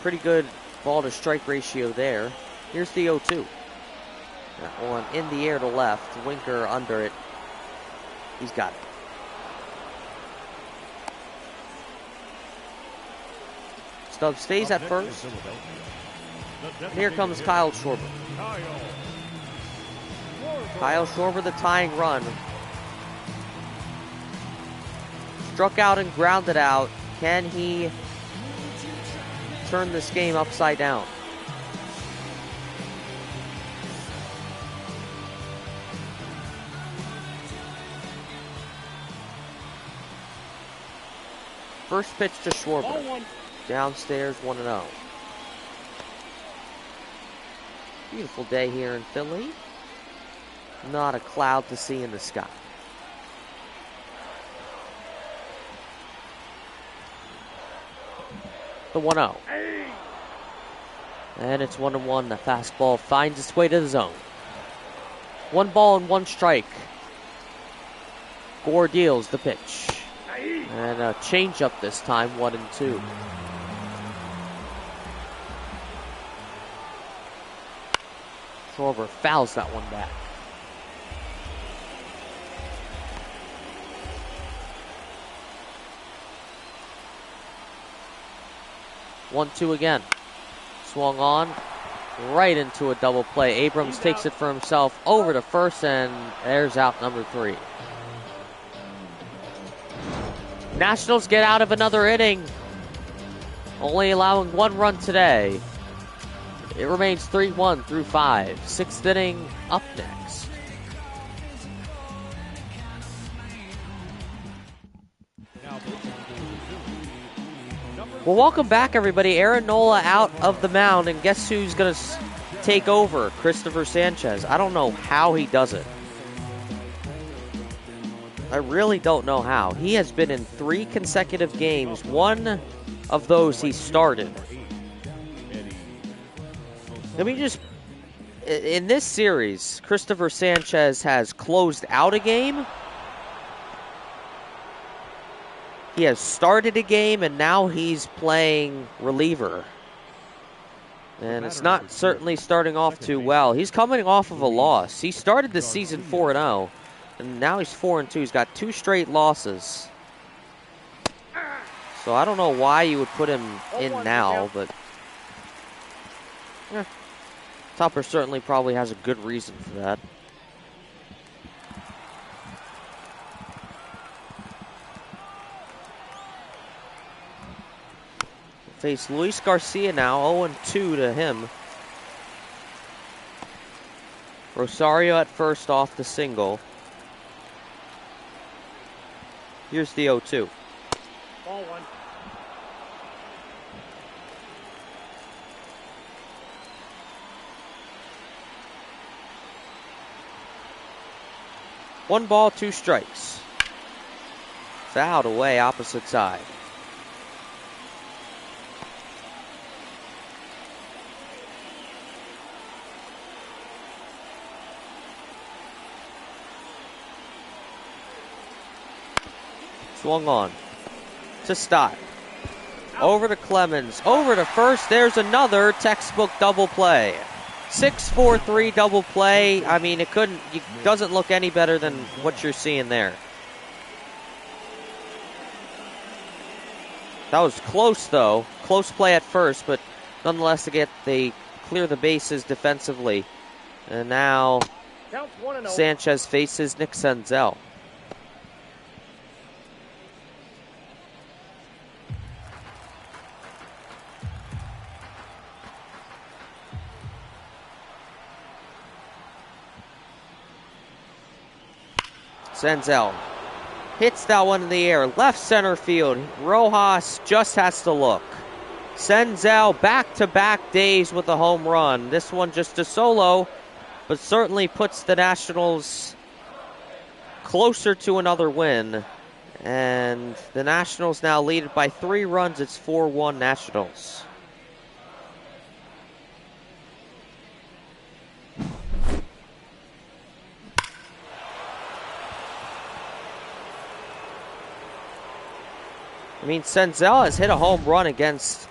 pretty good ball-to-strike ratio there. Here's the 0-2. That one in the air to left. Winker under it. He's got it. Stubbs stays at first. And here comes Kyle Schwarber. Kyle Schwarber, the tying run. Struck out and grounded out. Can he turn this game upside down? First pitch to Schwarber. Downstairs, 1-0. Beautiful day here in Philly. Not a cloud to see in the sky. The 1-0. And it's 1-1. The fastball finds its way to the zone. 1 ball and 1 strike. Gore deals the pitch. And a changeup this time, 1-2. Schwarber fouls that one back. One, two again. Swung on. Right into a double play. Abrams takes it for himself over to first, and there's out number 3. Nationals get out of another inning, only allowing 1 run today. It remains 3-1 through 5. 6th inning up next. Well, welcome back, everybody. Aaron Nola out of the mound, and guess who's going to take over? Christopher Sanchez. I don't know how he does it. I really don't know how. He has been in 3 consecutive games. 1 of those he started. Let me just... In this series, Christopher Sanchez has closed out a game. He has started a game, and now he's playing reliever. And it's not certainly starting off too well. He's coming off of a loss. He started the season 4-0. And now he's 4-2. He's got 2 straight losses. So I don't know why you would put him in now, but Topper certainly probably has a good reason for that. Face Luis Garcia now, 0-2 to him. Rosario at first off the single. Here's the 0-2. Ball 1. One ball, 2 strikes. Fouled away, opposite side. Swung on to Stott. Over to Clemens. Over to first. There's another textbook double play. 6-4-3 double play. I mean, it doesn't look any better than what you're seeing there. That was close, though. Close play at first, but nonetheless, they clear the bases defensively. And now Sanchez faces Nick Senzel. Senzel hits that one in the air, left center field. Rojas just has to look. Senzel back-to-back days with a home run. This one just a solo, but certainly puts the Nationals closer to another win. And the Nationals now lead it by 3 runs. It's 4-1 Nationals. mean, Senzel has hit a home run against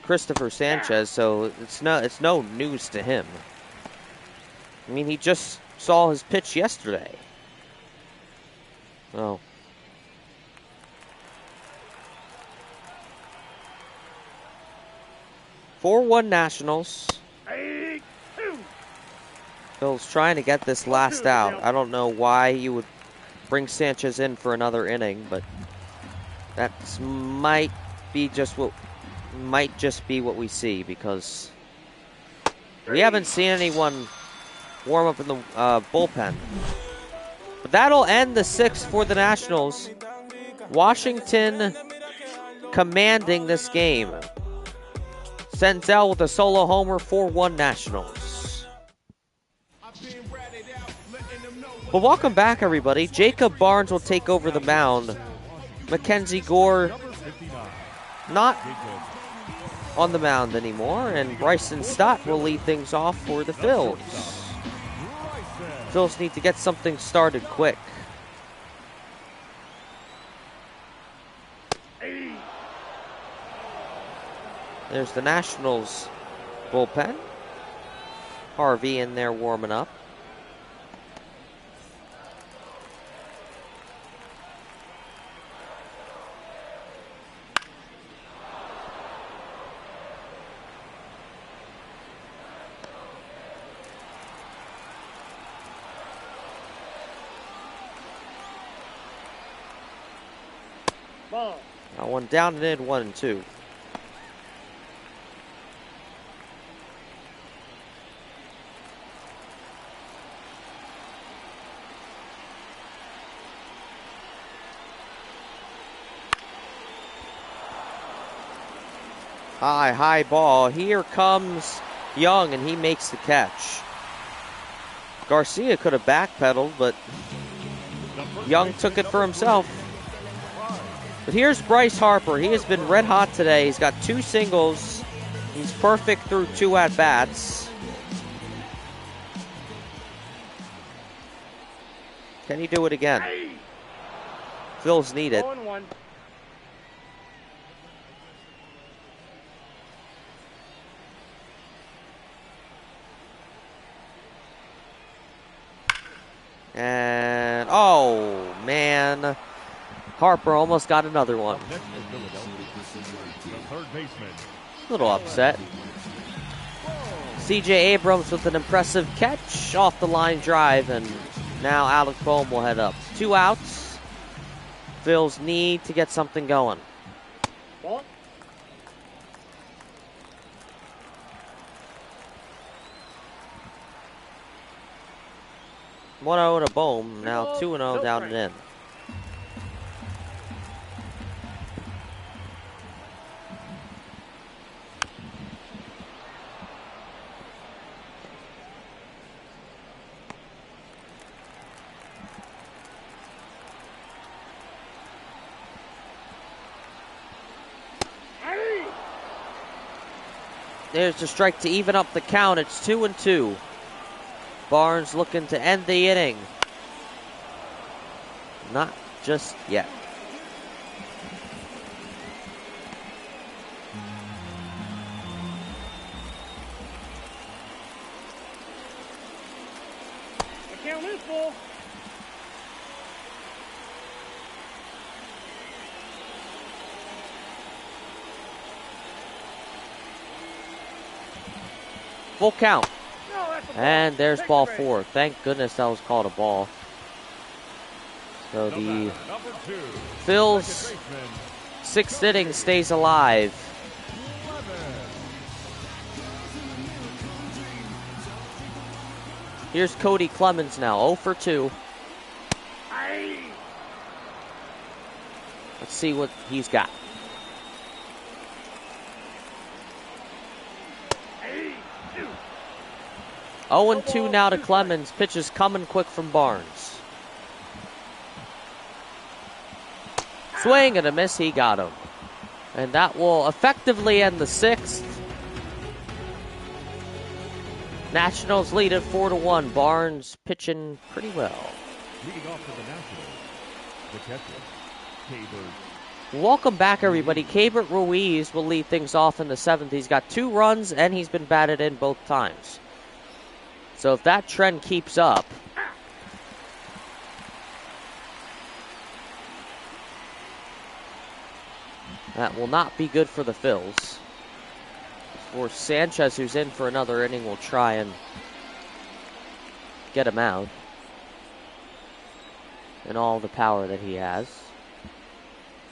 Christopher Sanchez, so it's no news to him. I mean, he just saw his pitch yesterday. Oh. "4-1 Nationals. Phil's trying to get this last out. I don't know why you would bring Sanchez in for another inning, but that might just be what we see, because we haven't seen anyone warm up in the bullpen. But that'll end the 6th for the Nationals. Washington commanding this game. Senzel with a solo homer, 4-1 Nationals. Well, welcome back, everybody. Jacob Barnes will take over the mound. Mackenzie Gore not on the mound anymore, and Bryson Stott will lead things off for the Phils. Phils need to get something started quick. There's the Nationals bullpen. Harvey in there warming up. One down and in, 1-2. High ball. Here comes Young, and he makes the catch. Garcia could have backpedaled, but Young took it for himself. But here's Bryce Harper. He has been red hot today. He's got 2 singles. He's perfect through 2 at-bats. Can he do it again? Phils need it. 0-1. And, oh, man. Harper almost got another one. A little upset. C.J. Abrams with an impressive catch off the line drive, and now Alec Boehm will head up. 2 outs. Phils need to get something going. Ball. One 1-0 to Boehm, now 2-0 down and in. There's the strike to even up the count. It's 2-2. Barnes looking to end the inning. Not just yet. I can't lose, ball. Full count. No, that's a ball. And there's Take ball the 4. Thank goodness that was called a ball. So the Phils' 6th inning stays alive. Here's Cody Clemens now, 0 for 2. Let's see what he's got. 0-2 now to Clemens. Pitch is coming quick from Barnes. Swing and a miss. He got him. And that will effectively end the 6th. Nationals lead at 4-1. Barnes pitching pretty well. Leading off for the Nationals, the catcher, Cabert. Welcome back, everybody. Cabert Ruiz will lead things off in the 7th. He's got 2 runs, and he's been batted in both times. So if that trend keeps up, that will not be good for the Phils. For Sanchez, who's in for another inning, will try and get him out. And all the power that he has.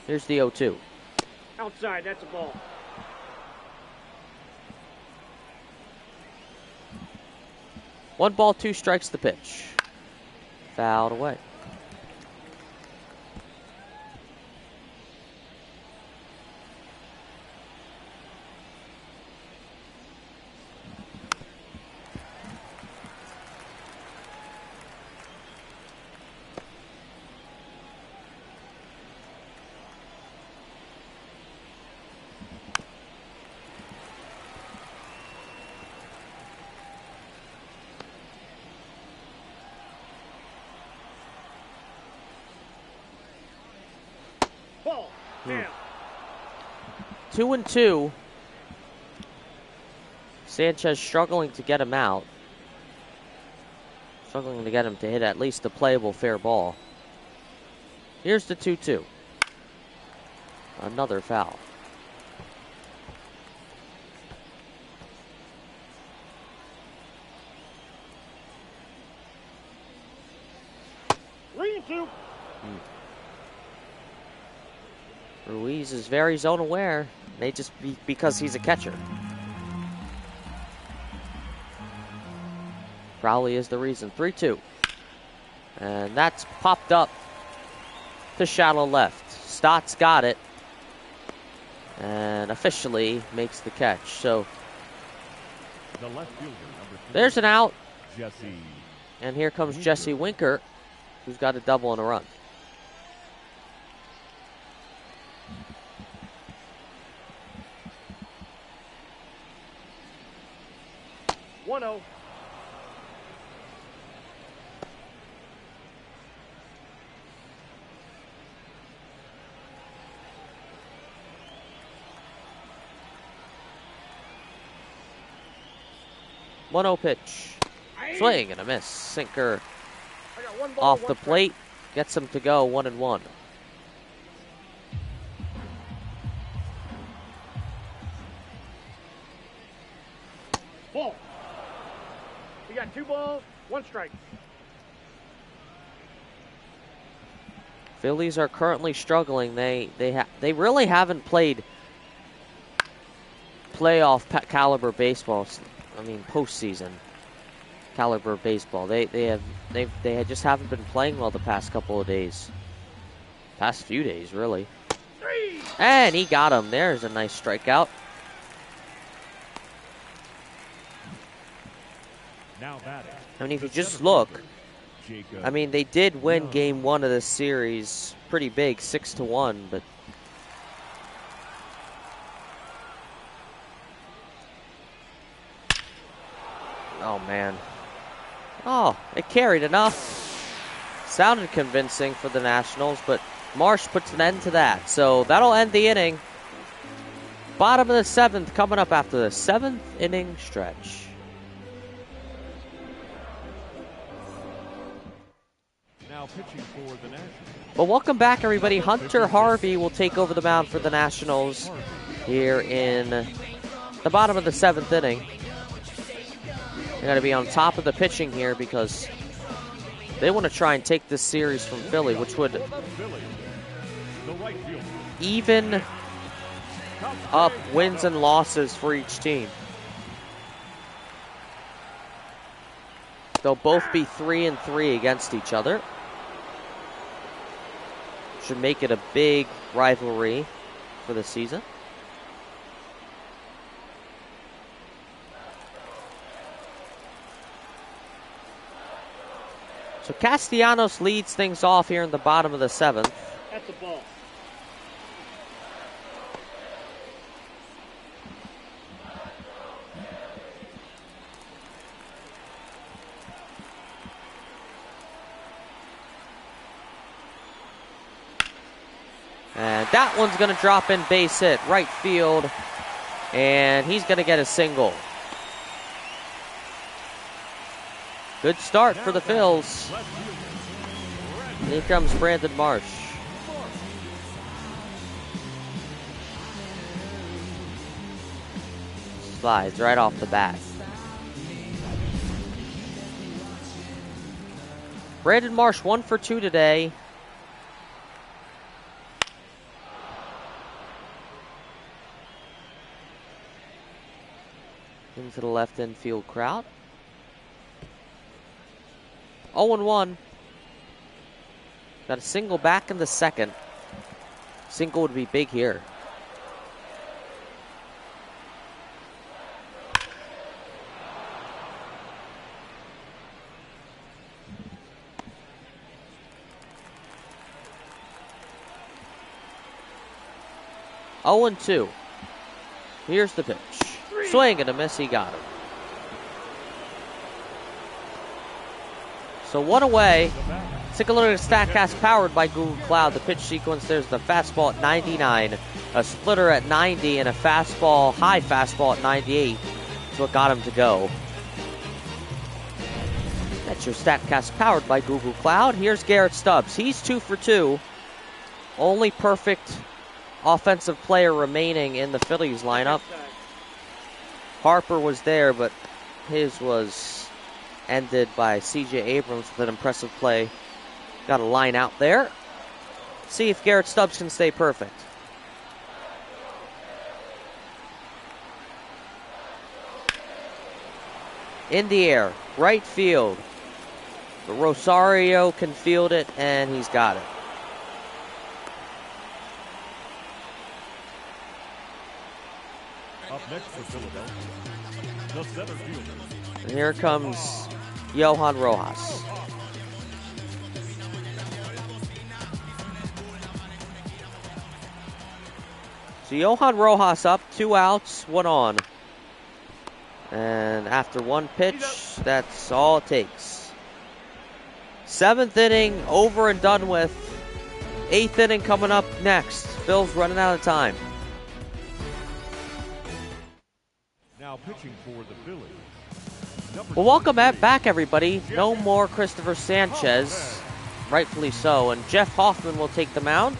Here's the 0-2. Outside, that's a ball. One ball, 2 strikes the pitch. Fouled away. Ball. Down. 2-2. Sanchez struggling to get him out. Struggling to get him to hit at least a playable fair ball. Here's the 2-2. Another foul. Three and two. Ruiz is very zone aware. May just be because he's a catcher. Probably is the reason. 3-2. And that's popped up to shallow left. Stott's got it. And officially makes the catch. So The left fielder, number 3. there's an out. Jesse. And here comes Jesse Winker, who's got a double and a run. One zero. One 0 pitch. Swing and a miss. Sinker I got one ball, off one the strike. plate. Gets him to go 1-1. Ball. We got 2 balls, 1 strike. Phillies are currently struggling. They really haven't played playoff caliber baseball. I mean, postseason caliber baseball. They just haven't been playing well the past couple of days. Past few days, really. 3. And he got him. There's a nice strikeout. Now batting. I mean, if you the just center look, fielder, Jacob. I mean, they did win Game 1 of this series pretty big, 6-1, but oh man, oh, it carried enough. Sounded convincing for the Nationals, but Marsh puts an end to that. So that'll end the inning. Bottom of the 7th coming up after the 7th inning stretch. Now pitching for the Nationals. But welcome back, everybody. Hunter Harvey will take over the mound for the Nationals here in the bottom of the 7th inning. They got to be on top of the pitching here because they want to try and take this series from Philly, which would Phillies. The right fielder. even up wins and losses for each team. They'll both be 3-3 against each other. Should make it a big rivalry for the season. So Castellanos leads things off here in the bottom of the 7th. That's a ball. That one's going to drop in, base hit, right field. And he's going to get a single. Good start for the Phils. Here comes Brandon Marsh. Slides right off the bat. Brandon Marsh 1 for 2 today. Into the left infield crowd. 0-1. Got a single back in the second. Single would be big here. Oh and 2. Here's the pitch. Swing and a miss, he got him. So 1 away. Take a look at the StatCast powered by Google Cloud. The pitch sequence, there's the fastball at 99, a splitter at 90, and a fastball, high fastball at 98. That's what got him to go. That's your StatCast powered by Google Cloud. Here's Garrett Stubbs. He's 2 for 2. Only perfect offensive player remaining in the Phillies lineup. Harper was there, but his was ended by C.J. Abrams with an impressive play. Got a line out there. See if Garrett Stubbs can stay perfect. In the air, right field. But Rosario can field it, and he's got it. Up next for Philadelphia, the center fielder. And here comes Johan Rojas. So Johan Rojas up, 2 outs, 1 on. And after 1 pitch, that's all it takes. 7th inning, over and done with. 8th inning coming up next. Phil's running out of time. Now pitching for the Phillies. Well, welcome back, everybody. No more Christopher Sanchez, rightfully so. And Jeff Hoffman will take the mound.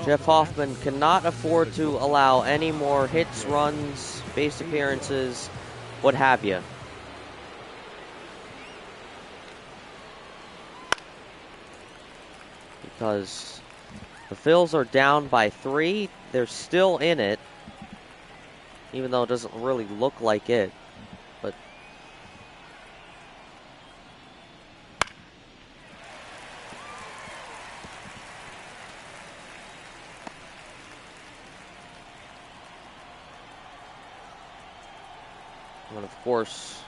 Jeff Hoffman cannot afford to allow any more hits, runs, base appearances, what have you. Because the Phils are down by 3. They're still in it, even though it doesn't really look like it. But and of course,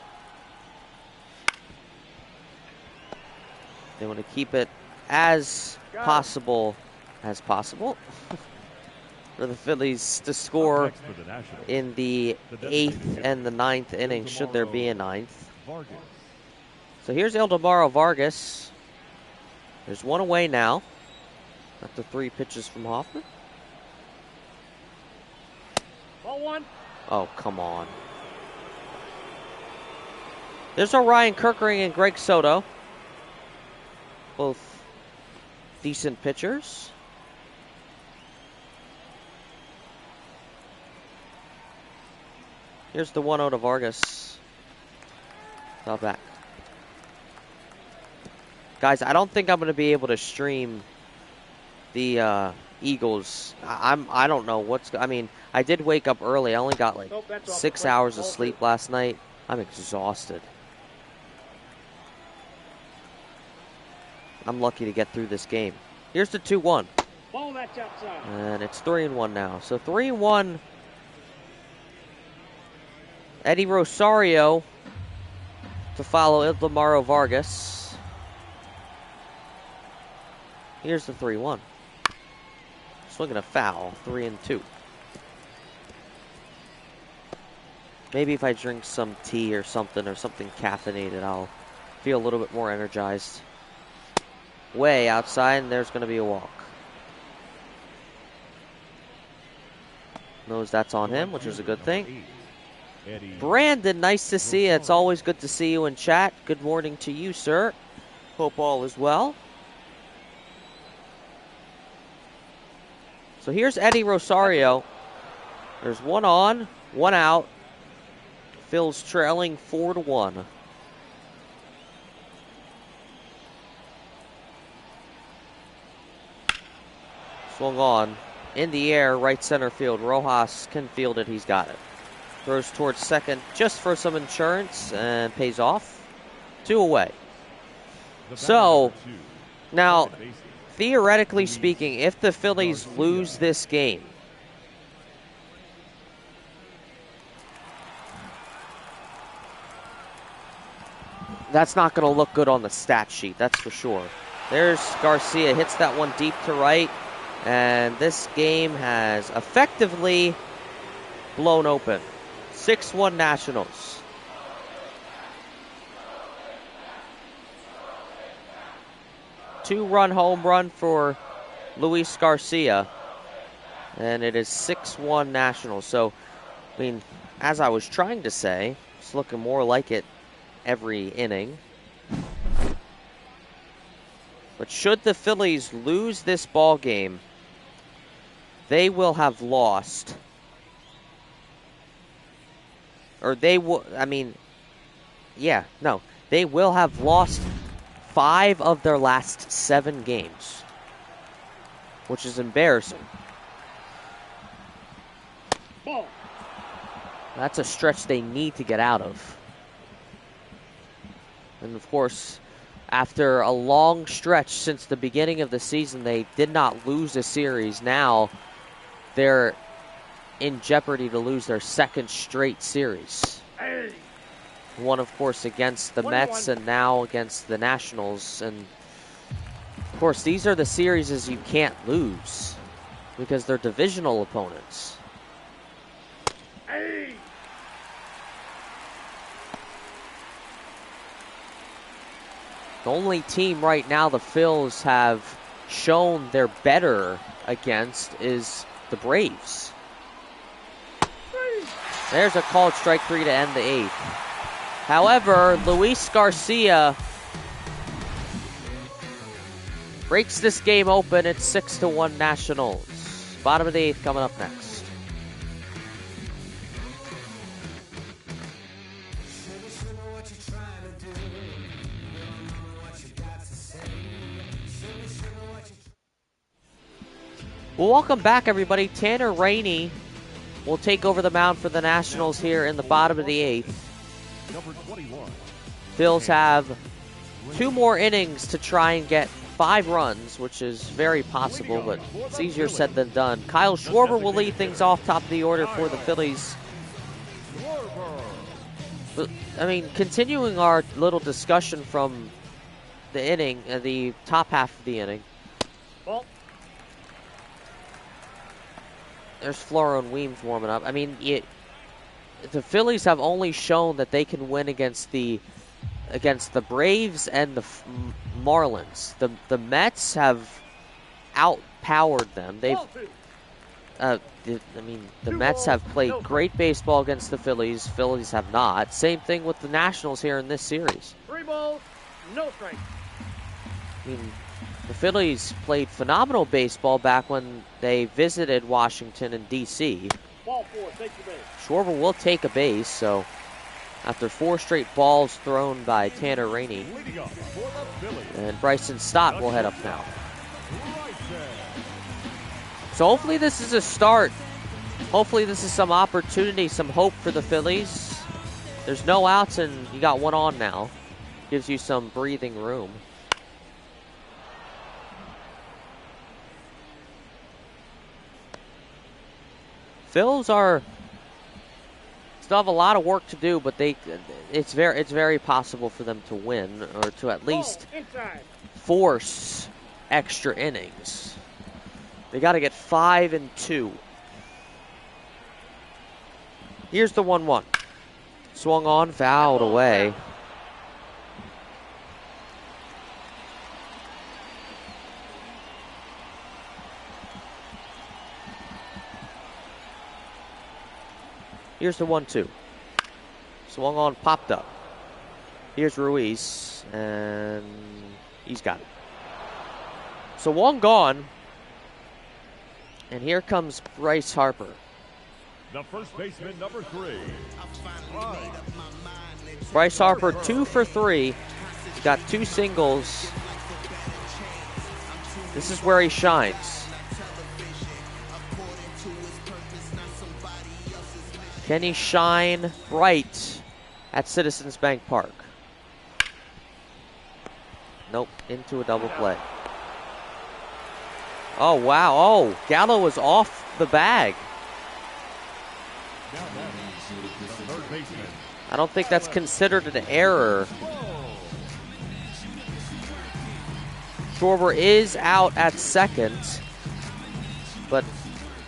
they want to keep it as possible for the Phillies to score in the 8th and the 9th inning, should there be a 9th. So here's Ildemaro Vargas. There's 1 away now after 3 pitches from Hoffman. Ball 1. Oh, come on. There's Orion Kirkering and Greg Soto. Both decent pitchers. Here's the 1-0 to Vargas. Foul back. Guys, I don't think I'm going to be able to stream the Eagles. I don't know what's... I mean, I did wake up early. I only got like 6 hours of sleep last night. I'm exhausted. I'm lucky to get through this game. Here's the 2-1. Ball that's outside. And it's 3-1 now. So 3-1. Eddie Rosario to follow Ildemaro Vargas. Here's the 3-1. Swinging a foul. 3-2. Maybe if I drink some tea or something caffeinated, I'll feel a little bit more energized. Way outside, and there's going to be a walk. Knows that's on him, which is a good thing. Brandon, nice to see you. It's always good to see you in chat. Good morning to you, sir. Hope all is well. So here's Eddie Rosario. There's one on, one out. Phil's trailing 4-1. Swung on. In the air, right center field. Rojas can field it. He's got it. Throws towards second just for some insurance and pays off. 2 away. So, now, theoretically speaking, if the Phillies lose this game, that's not going to look good on the stat sheet, that's for sure. There's Garcia, hits that one deep to right. And this game has effectively blown open. 6-1 Nationals. Two-run home run for Luis Garcia. And it is 6-1 Nationals. So, I mean, as I was trying to say, it's looking more like it every inning. But should the Phillies lose this ball game, they will have lost, or they will, they will have lost 5 of their last 7 games, which is embarrassing. Ball. That's a stretch they need to get out of. And of course, after a long stretch since the beginning of the season, they did not lose a series. Now, they're in jeopardy to lose their 2nd straight series. Hey. One, of course, against the Mets and now against the Nationals. And, of course, these are the series you can't lose because they're divisional opponents. Hey. The only team right now the Phils have shown they're better against is the Braves. There's a called strike 3 to end the 8th. However, Luis Garcia breaks this game open. It's 6-1 Nationals. Bottom of the 8th coming up next. Well, welcome back, everybody. Tanner Rainey will take over the mound for the Nationals here in the bottom of the 8th. Number 21. Phils have 2 more innings to try and get 5 runs, which is very possible, but it's easier said than done. Kyle Schwarber will lead things off top of the order for the Phillies. But, continuing our little discussion from the inning, the top half of the inning. Ball. There's Floro and Weems warming up. The Phillies have only shown that they can win against the Braves and the Marlins. The Mets have outpowered them. The Mets have played great baseball against the Phillies. Phillies have not. Same thing with the Nationals here in this series. 3 balls, no strike. The Phillies played phenomenal baseball back when they visited Washington and D.C. Ball 4, take your base. Schwarber will take a base, so after 4 straight balls thrown by Tanner Rainey, and Bryson Stott will head up now. So hopefully this is a start. Hopefully this is some opportunity, some hope for the Phillies. There's no outs and you got 1 on now. Gives you some breathing room. Phils still have a lot of work to do, but it's very possible for them to win or to at least force extra innings. They got to get 5 and 2. Here's the 1-1. Swung on, fouled away. Here's the 1-2. Swung on, popped up. Here's Ruiz, and he's got it. So one gone, and here comes Bryce Harper. The first baseman, number 3. Bryce Harper 2 for 3. He's got 2 singles. This is where he shines. Can he shine bright at Citizens Bank Park? Nope, into a double play. Oh, wow. Oh, Gallo was off the bag. I don't think that's considered an error. Schwarber is out at second, but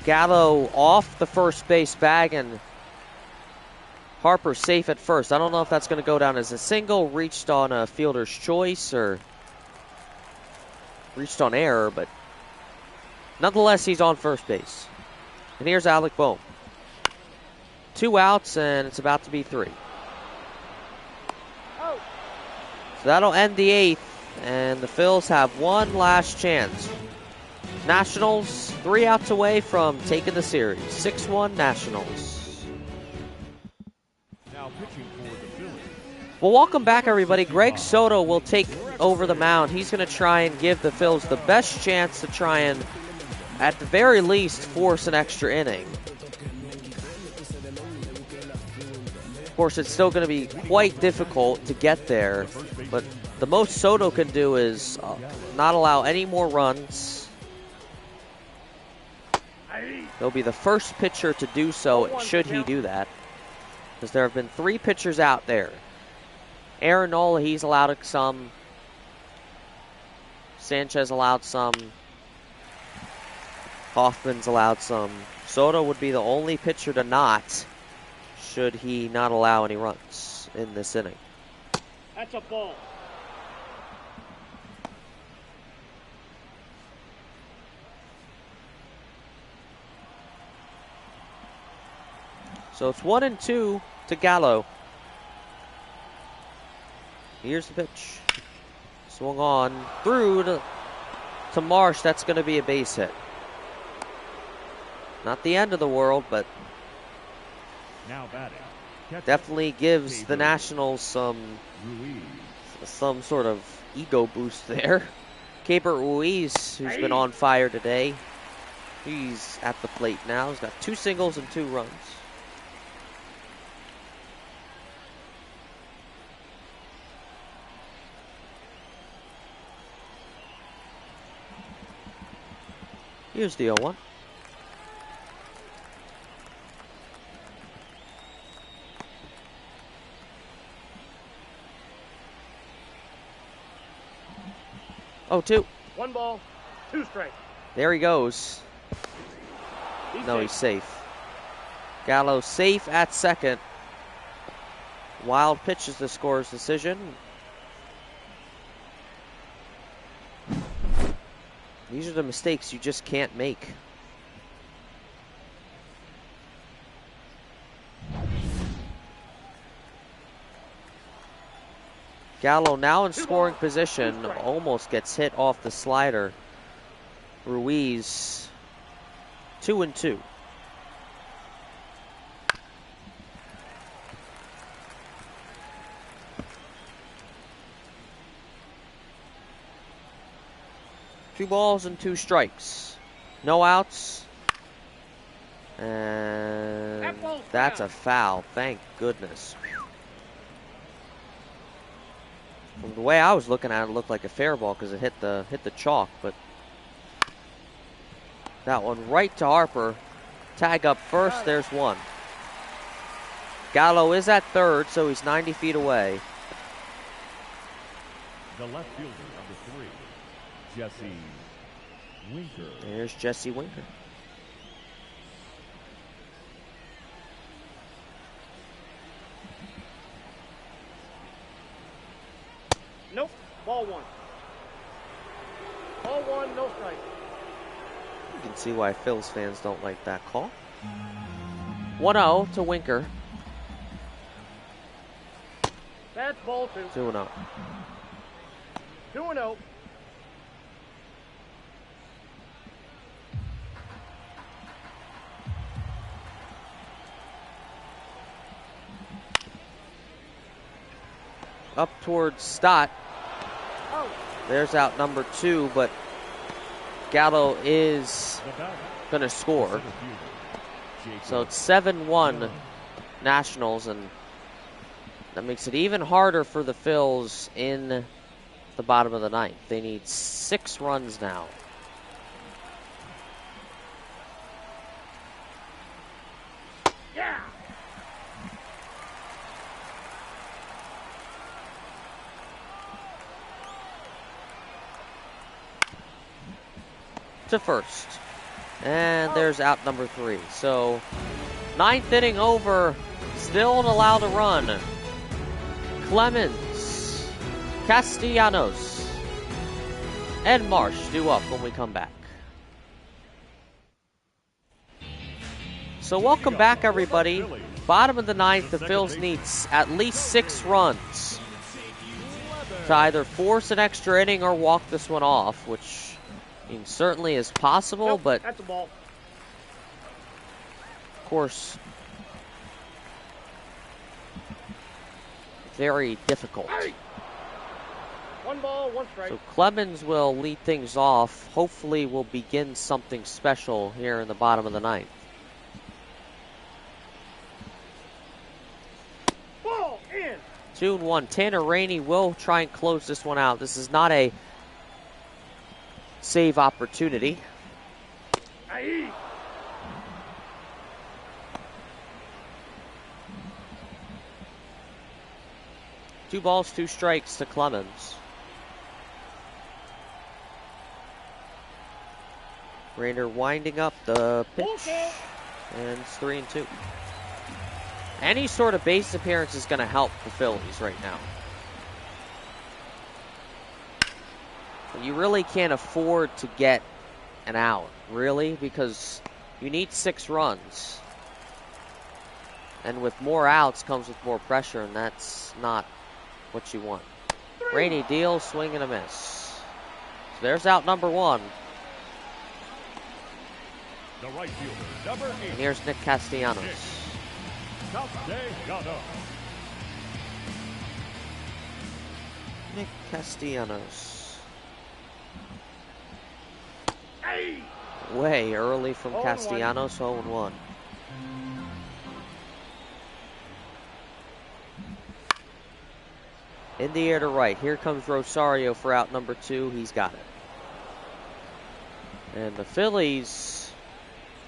Gallo off the first base bag and Harper safe at first. I don't know if that's going to go down as a single, reached on a fielder's choice, or reached on error, but nonetheless, he's on first base. And here's Alec Bohm. 2 outs, and it's about to be 3. So that'll end the 8th, and the Phils have one last chance. Nationals 3 outs away from taking the series. 6-1 Nationals. Now pitching for the Phillies. Well, welcome back, everybody. Greg Soto will take over the mound. He's going to try and give the Phils the best chance to try and, at the very least, force an extra inning. Of course, it's still going to be quite difficult to get there, but the most Soto can do is not allow any more runs. He'll be the first pitcher to do so, should he do that, because there have been 3 pitchers out there. Aaron Nola, he's allowed some. Sanchez allowed some. Hoffman's allowed some. Soto would be the only pitcher to not, should he not allow any runs in this inning. That's a ball. So it's 1-2 to Gallo. Here's the pitch. Swung on through to Marsh. That's going to be a base hit. Not the end of the world, but Now batting. definitely gives the Nationals some sort of ego boost there. Keibert Ruiz, who's been on fire today, he's at the plate now. He's got 2 singles and 2 runs. Here's the 0-1. Oh, 2. 1 ball, 2 strikes. There he goes. No, he's safe. Gallo safe at second. Wild pitch is the scorer's decision. These are the mistakes you just can't make. Gallo now in scoring position, almost gets hit off the slider. Ruiz, 2-2. Two balls and 2 strikes. No outs. And that's a foul. Thank goodness. From the way I was looking at it, it looked like a fair ball because it hit the chalk, but that one right to Harper. Tag up first, there's 1. Gallo is at third, so he's 90 feet away. The left fielder, number 3, Jesse Winker. There's Jesse Winker. Nope. Ball 1. Ball 1, no strike. You can see why Phillies fans don't like that call. 1-0 to Winker. That's ball 2. 2-0. 2-0. Up towards Stott. There's out number 2, but Gallo is going to score. So it's 7-1 Nationals, and that makes it even harder for the Phils in the bottom of the ninth. They need 6 runs now. Yeah. To first. And there's out number 3. So, 9th inning over, still allowed to run. Clemens, Castellanos, and Marsh due up when we come back. So welcome back, everybody. Bottom of the ninth, the Phils need at least 6 runs to either force an extra inning or walk this one off, which certainly is possible, Nope, but that's a ball. of course, very difficult. Hey. 1 ball, 1 strike. So Clemens will lead things off. Hopefully we'll begin something special here in the bottom of the ninth. Ball in. 2-1. Tanner Rainey will try and close this one out. This is not a save opportunity. Aye. Two balls, 2 strikes to Clemens. Rainer winding up the pitch. And it's 3-2. Any sort of base appearance is going to help the Phillies right now. You really can't afford to get an out, really, because you need 6 runs. And with more outs comes with more pressure, and that's not what you want. Rainey deals, swing and a miss. So there's out number 1. The right fielder, number 8. And here's Nick Castellanos. Nick Castellanos. Hey. Way early from 0-1. Castellanos, 0-1. In the air to right. Here comes Rosario for out number 2. He's got it. And the Phillies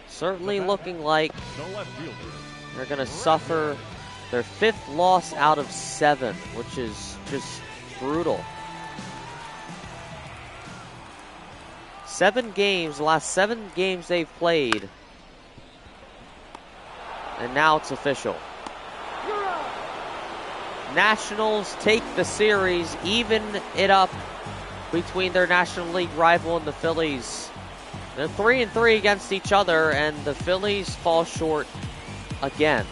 certainly looking like they're going to suffer their 5th loss out of 7, which is just brutal. 7 games, the last 7 games they've played. And now it's official. Nationals take the series, even it up between their National League rival and the Phillies. They're 3-3 against each other, and the Phillies fall short again.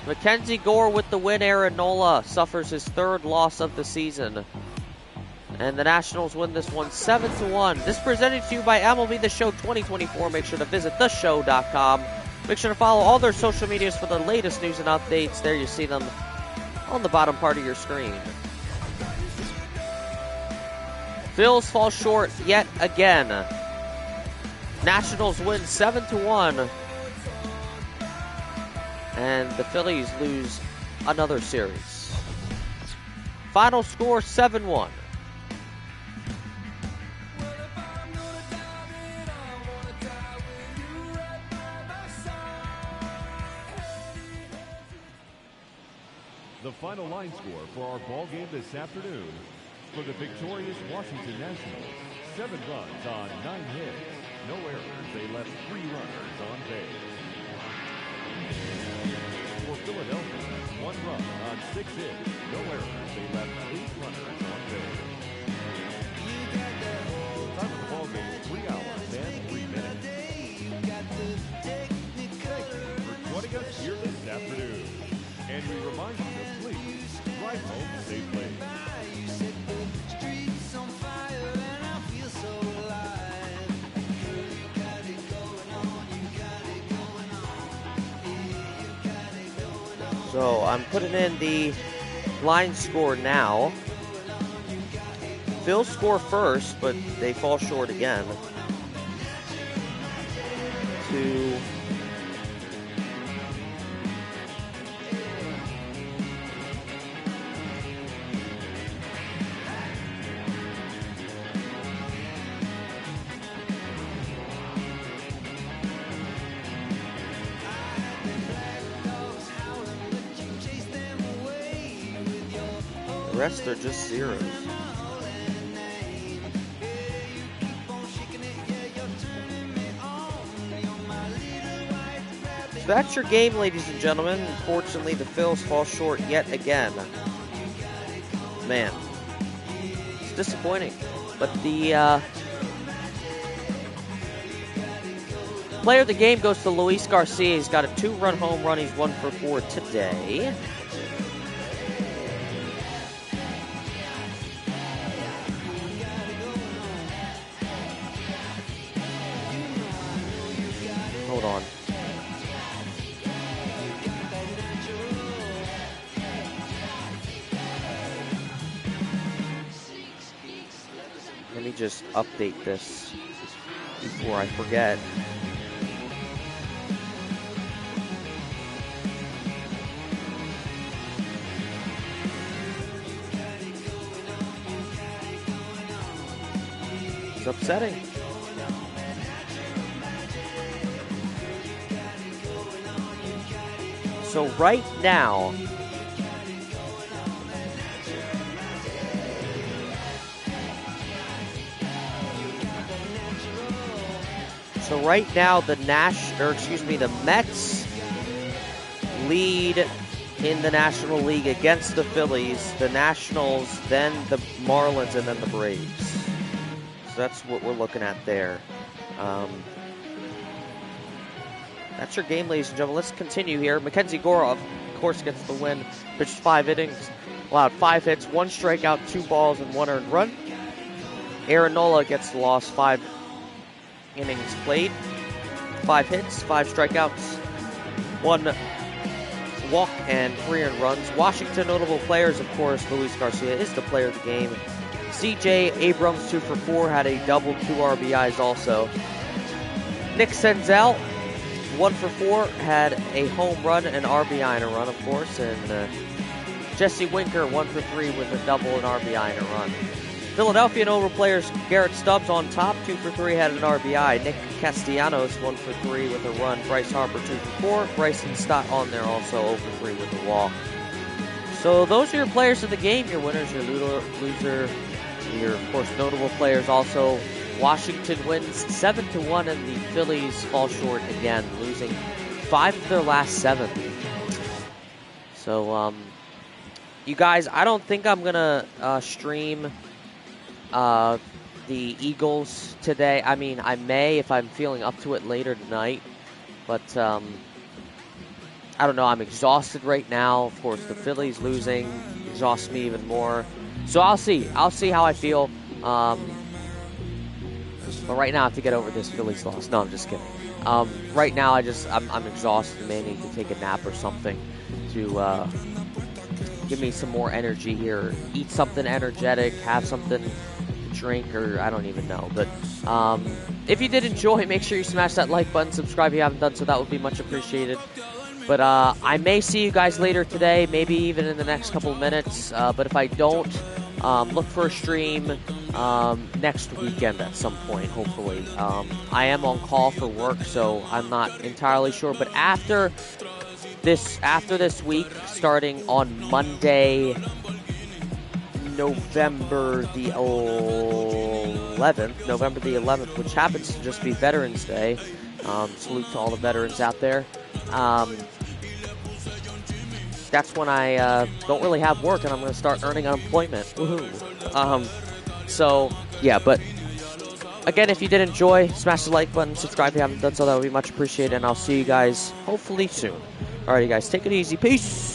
Mackenzie Gore with the win. Aaron Nola suffers his 3rd loss of the season. And the Nationals win this one 7-1. This presented to you by MLB The Show 2024. Make sure to visit theshow.com. Make sure to follow all their social medias for the latest news and updates. There you see them on the bottom part of your screen. Phils fall short yet again. Nationals win 7-1. And the Phillies lose another series. Final score 7-1. The final line score for our ball game this afternoon. For the victorious Washington Nationals, 7 runs on 9 hits. No errors. They left 3 runners on base. For Philadelphia, 1 run on 6 hits. No errors. They left 8 runners on base. Time of the ball game is 3 hours and afternoon. And we remind you to please drive home safely. So I'm putting in the line score now. Phil's score first, but they fall short again. The rest are just zeros. So that's your game, ladies and gentlemen. Unfortunately, the Phils fall short yet again. Man, it's disappointing. But the player of the game goes to Luis Garcia. He's got a 2-run home run. He's 1 for 4 today. Hold on. Let me just update this before I forget. It's upsetting. So right now, the Mets lead in the National League against the Phillies, the Nationals, then the Marlins, and then the Braves. So that's what we're looking at there. That's your game, ladies and gentlemen. Let's continue here. Mackenzie Gorov, of course, gets the win. Pitched 5 innings, allowed 5 hits, 1 strikeout, 2 balls, and 1 earned run. Aaron Nola gets the loss, 5 innings played, 5 hits, 5 strikeouts, 1 walk, and 3 earned runs. Washington notable players, of course, Luis Garcia is the player of the game. C.J. Abrams, 2 for 4, had a double, 2 RBIs also. Nick Senzel, 1 for 4, had a home run, an RBI, and a run, of course. And Jesse Winker, 1 for 3 with a double, an RBI, and a run. Philadelphia notable players, Garrett Stubbs on top, 2 for 3, had an RBI. Nick Castellanos, 1 for 3 with a run. Bryce Harper, 2 for 4. Bryson Stott on there also, 0 for 3 with a walk. So those are your players of the game, your winners, your loser, your, of course, notable players also. Washington wins 7-1, and the Phillies fall short again, losing 5 of their last 7. So, you guys, I don't think I'm gonna stream the Eagles today. I mean, I may if I'm feeling up to it later tonight, but I don't know. I'm exhausted right now. Of course, the Phillies losing exhausts me even more. So I'll see. I'll see how I feel. But right now, I have to get over this Phillies loss. No, I'm just kidding. Right now, I'm exhausted. May need to take a nap or something to give me some more energy here. Eat something energetic, have something to drink, or I don't even know. But if you did enjoy, make sure you smash that like button, subscribe if you haven't done so. That would be much appreciated. But I may see you guys later today, maybe even in the next couple of minutes. But if I don't, look for a stream next weekend at some point, hopefully. I am on call for work, so I'm not entirely sure. But after this week, starting on Monday, November the 11th, which happens to just be Veterans Day. Salute to all the veterans out there. That's when I don't really have work, and I'm going to start earning unemployment. Woohoo! So, yeah, but again, if you did enjoy, smash the like button, subscribe if you haven't done so. That would be much appreciated, and I'll see you guys hopefully soon. Alrighty, guys, take it easy. Peace.